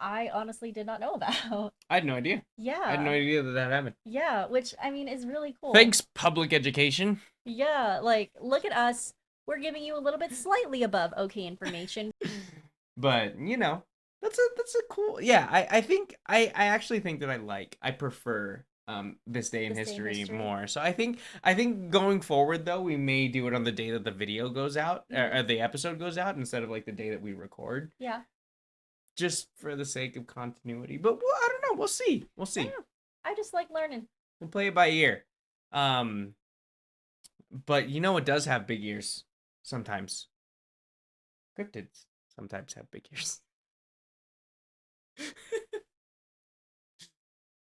I honestly did not know about. I had no idea. I had no Yeah. idea that happened. Yeah, which I mean is really cool. Thanks, public education. Yeah, like look at us. We're giving you a little bit slightly above okay information. But, you know, That's a cool. Yeah, I think I actually think that I prefer this day in This day in history history. more. So I think going forward though, we may do it on the day that the video goes out, Hmm. or the episode goes out, instead of like the day that we record, Yeah. just for the sake of continuity. But I don't know. We'll see. We'll I see. don't know. I just like learning. We'll play it by ear. Um, but you know it does have big ears sometimes. Cryptids sometimes have big ears.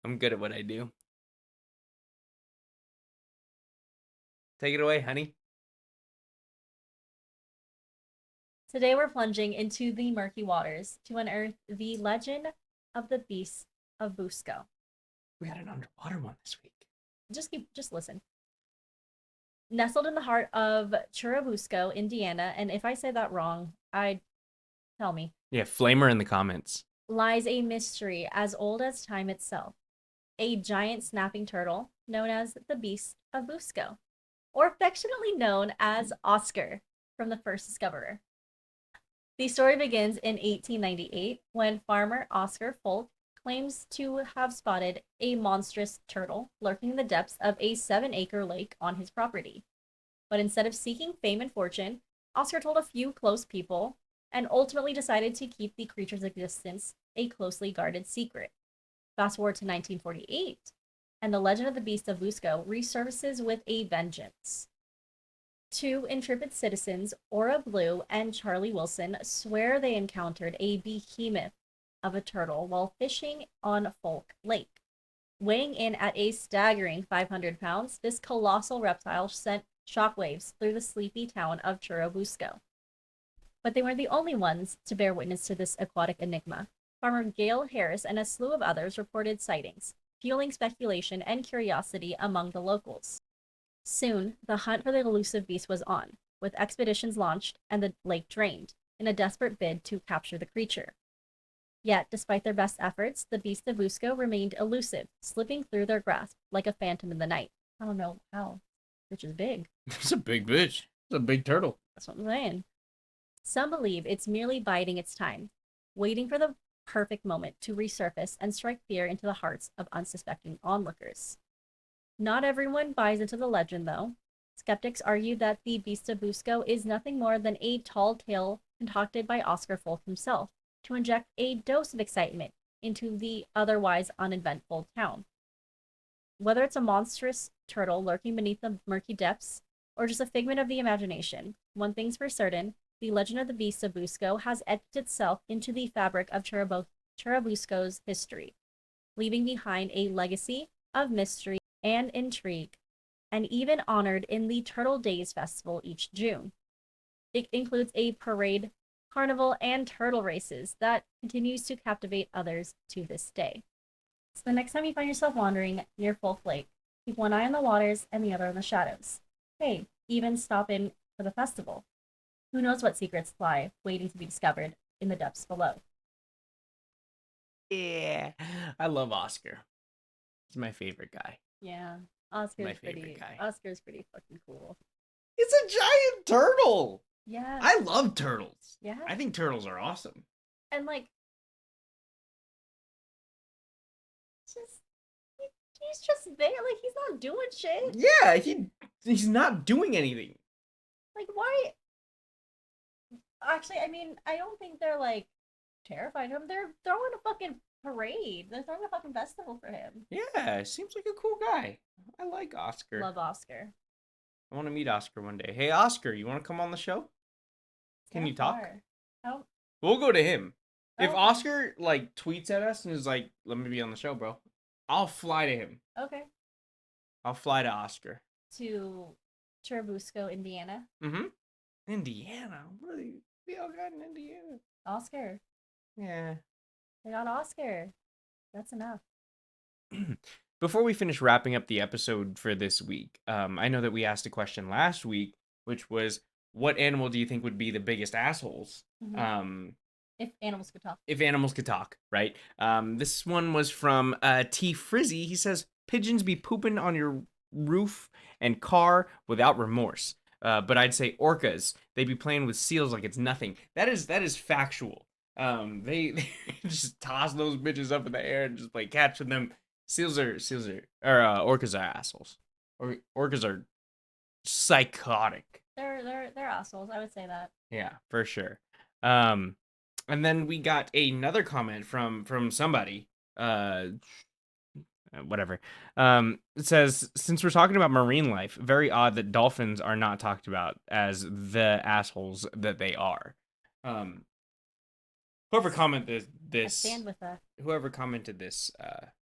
I'm good at what I do. Take it away, honey. Today we're plunging into the murky waters to unearth the legend of the beast of Busco. We had an underwater one this week. Just listen. Nestled in the heart of Churubusco, Indiana, and if I say that wrong, I tell me, Yeah, flamer in the comments. lies a mystery as old as time itself. A giant snapping turtle known as the Beast of Busco, or affectionately known as Oscar from the first discoverer. The story begins in 1898 when farmer Oscar Folk claims to have spotted a monstrous turtle lurking in the depths of a 7-acre lake on his property. But instead of seeking fame and fortune, Oscar told a few close people and ultimately decided to keep the creature's existence a closely guarded secret. Fast forward to 1948, and the legend of the Beast of Busco resurfaces with a vengeance. Two intrepid citizens, Ora Blue and Charlie Wilson, swear they encountered a behemoth of a turtle while fishing on Folk Lake. Weighing in at a staggering 500 pounds, this colossal reptile sent shockwaves through the sleepy town of Churubusco. But they weren't the only ones to bear witness to this aquatic enigma. Farmer Gail Harris and a slew of others reported sightings, fueling speculation and curiosity among the locals. Soon, the hunt for the elusive beast was on, with expeditions launched and the lake drained in a desperate bid to capture the creature. Yet, despite their best efforts, the beast of Busco remained elusive, slipping through their grasp like a phantom in the night. I don't know how, which is big. It's a big bitch. It's a big turtle. That's what I'm saying. Some believe it's merely biding its time, waiting for the perfect moment to resurface and strike fear into the hearts of unsuspecting onlookers. Not everyone buys into the legend, though. Skeptics argue that the Beast of Busco is nothing more than a tall tale concocted by Oscar Folk himself to inject a dose of excitement into the otherwise uneventful town. Whether it's a monstrous turtle lurking beneath the murky depths or just a figment of the imagination, one thing's for certain: the legend of the Beast of Busco has etched itself into the fabric of Churubusco's history, leaving behind a legacy of mystery and intrigue, and even honored in the Turtle Days Festival each June. It includes a parade, carnival, and turtle races that continues to captivate others to this day. So the next time you find yourself wandering near Folk Lake, keep one eye on the waters and the other on the shadows. Hey, even stop in for the festival. Who knows what secrets lie waiting to be discovered in the depths below? Yeah. I love Oscar. He's my favorite guy. Yeah, My favorite guy. Oscar's pretty fucking cool. It's a giant turtle. Yeah, I love turtles. yeah, I think turtles are awesome. and like just he's just there, like he's not doing shit. Yeah, he's not doing anything. Like why? Actually, I mean, I don't think they're like terrified of him. They're throwing a fucking parade. They're throwing a fucking festival for him. Yeah, seems like a cool guy. I like Oscar. Love Oscar. I want to meet Oscar one day. Hey, Oscar, you want to come on the show? It's Can kind you of talk? far. Oh, We'll go to him. oh, If okay. Oscar like tweets at us and is like, "Let me be on the show, bro," I'll fly to him. Okay. I'll fly to Oscar. To Churubusco, Indiana. Mm-hmm. Indiana. What do we all got in Indiana? Oscar. Yeah. They got Oscar. That's enough. Before we finish wrapping up the episode for this week, I know that we asked a question last week, which was, "What animal do you think would be the biggest assholes?" Mhm. Um, If animals could talk. if animals could talk, right? This one was from T Frizzy. He says, "Pigeons be pooping on your roof and car without remorse." But I'd say orcas. They be playing with seals like it's nothing. That is factual. They just toss those bitches up in the air and just like catching them. Orcas are assholes. Orcas are psychotic. They're assholes. I would say that. Yeah, for sure. Um, and then we got another comment from somebody. Whatever. It says, since we're talking about marine life, very odd that dolphins are not talked about as the assholes that they are. Um, whoever commented I this, stand with that. whoever commented this,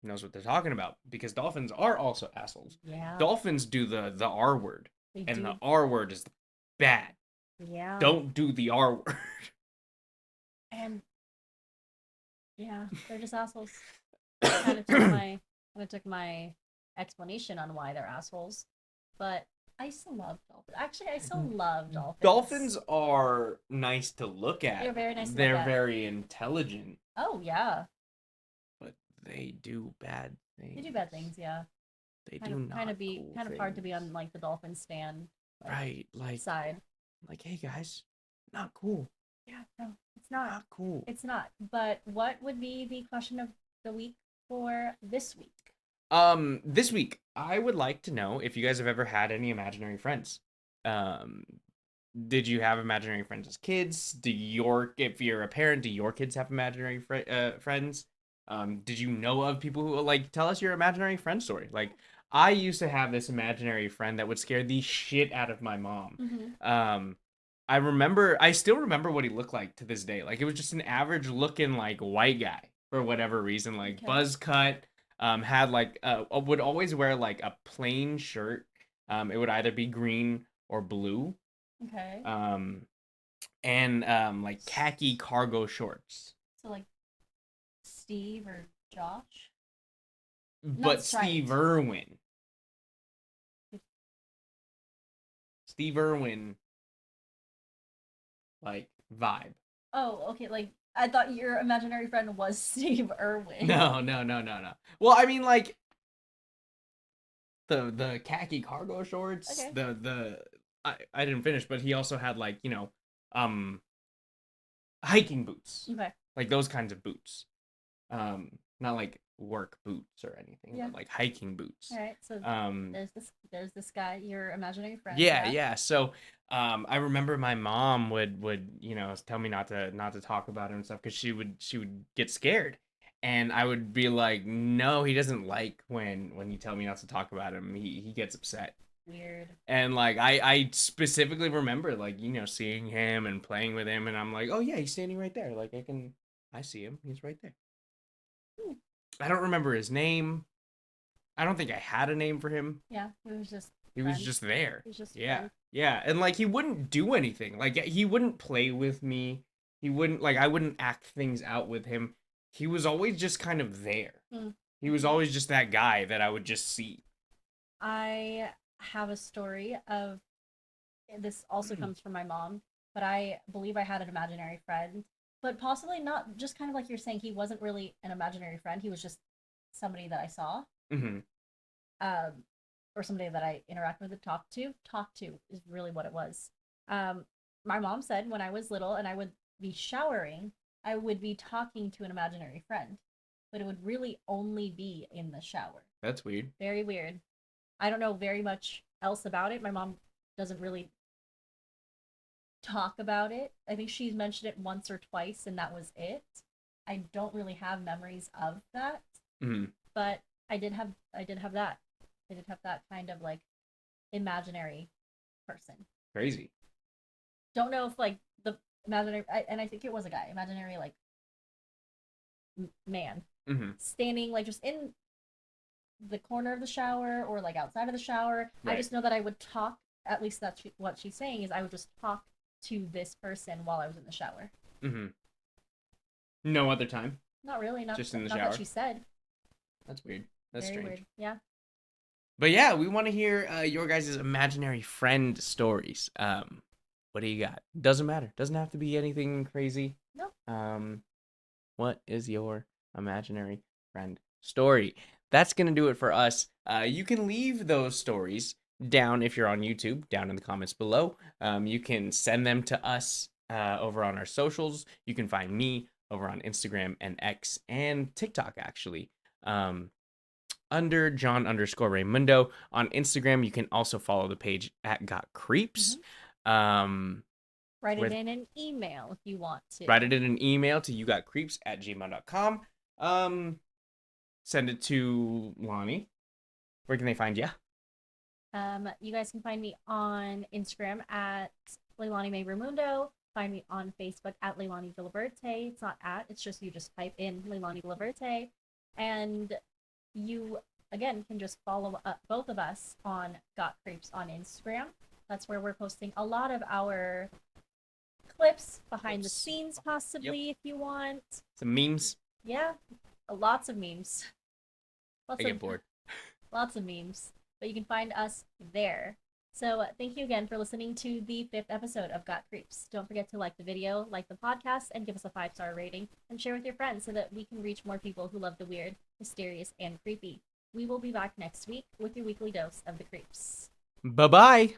knows what they're talking about because dolphins are also assholes. Yeah, Dolphins do the R word, they and the do. R word is bad. Yeah, Don't do the R word. and yeah, they're just assholes. That kind of took my explanation on why they're assholes, but I still love dolphins. Actually, I still love dolphins. Dolphins are nice to look They're at. very nice to look They're at. very intelligent, Oh yeah, but they do bad they do things. bad things. Yeah, They kind do of kind not of be cool kind of hard to be things. on like the dolphin stand like Right, side. hey guys, not cool. Yeah, no, it's not. Not cool. It's not. But what would be the question of the week for this week? This week I would like to know if you guys have ever had any imaginary friends. Um, did you have imaginary friends as kids? If you're a parent, do your kids have imaginary friends? Did you know of people who like tell us your imaginary friend story? Like I used to have this imaginary friend that would scare the shit out of my mom. Mm-hmm. Um, I still remember what he looked like to this day. Like it was just an average looking like white guy for whatever reason, like Okay. buzz cut. Had like would always wear like a plain shirt. It would either be green or blue, Okay. um, and like khaki cargo shorts. So like Steve or Josh? Not But striped. Steve Irwin, like vibe. Oh, okay. Like I thought your imaginary friend was Steve Irwin. No, no, no, no, no. Well, I mean, like the khaki cargo shorts. Okay. I didn't finish, but he also had like um hiking boots, Okay. like those kinds of boots. Not like work boots or anything, Yeah. but like hiking boots. All right. So Um, there's this guy, your imaginary friend. yeah, Yeah. yeah. So, I remember my mom would tell me not to talk about him and stuff because she would get scared, and I would be like, no, he doesn't like when you tell me not to talk about him. He gets upset. Weird. And like I specifically remember like seeing him and playing with him, and I'm like, oh yeah, he's standing right there. Like I see him. He's right there. Hmm. I don't remember his name. I don't think I had a name for him. Yeah. It was just He was friend. just there. It was just Yeah. friend. Yeah. And like he wouldn't do anything. Like he wouldn't play with me. He wouldn't like I wouldn't act things out with him. He was always just kind of there. Hmm. He was Okay. always just that guy that I would just see. I have a story of this also comes from my mom, but I believe I had an imaginary friend, but possibly not just kind of like you're saying, he wasn't really an imaginary friend. He was just somebody that I saw, Mm-hmm. um, or somebody that I interact with and talk to. Talk to is really what it was. Um, my mom said when I was little and I would be showering, I would be talking to an imaginary friend, but it would really only be in the shower. That's weird. Very weird. I don't know very much else about it. My mom doesn't really talk about it. I think she's mentioned it once or twice, and that was it. I don't really have memories of that, Mm-hmm. but I did have that. I did have that kind of like imaginary person. Crazy. Don't know if like the imaginary, and I think it was a guy, imaginary like man Mm-hmm. standing like just in the corner of the shower or like outside of the shower. I Right. just know that I would talk. At least that's what she's saying is I would just talk to this person while I was in the shower. Mm-hmm. No other time. Not really. Not Just in the not that shower. she said. That's weird. That's Very strange. weird. Yeah. But yeah, we want to hear your guys' imaginary friend stories. What do you got? Doesn't matter. Doesn't have to be anything crazy. No. Um, what is your imaginary friend story? That's gonna do it for us. You can leave those stories down if you're on YouTube, down in the comments below. You can send them to us over on our socials. You can find me over on Instagram and X and TikTok, actually. Um, under John underscore Raymundo. On Instagram, you can also follow the page at Got Creeps. Mhm. Um, Write it where in an email if you want Write to. it in an email to yougotcreeps@gmail.com. Um, Send it to Lonnie. Where can they find you? You guys can find me on Instagram at Leilani May Ramundo. Find me on Facebook at Leilani Villaverte. It's not at, it's just you just type in Leilani Villaverte. And you, again, can just follow up both of us on Got Creeps on Instagram. That's where we're posting a lot of our clips behind the Clips. scenes, Yep. possibly, if you want. Some memes. Yeah, lots of memes. I Lots get of bored. lots of memes. But you can find us there. So thank you again for listening to the fifth episode of Got Creeps. Don't forget to like the video, like the podcast, and give us a 5-star rating, and share with your friends so that we can reach more people who love the weird, mysterious, and creepy. We will be back next week with your weekly dose of the creeps. Bye bye.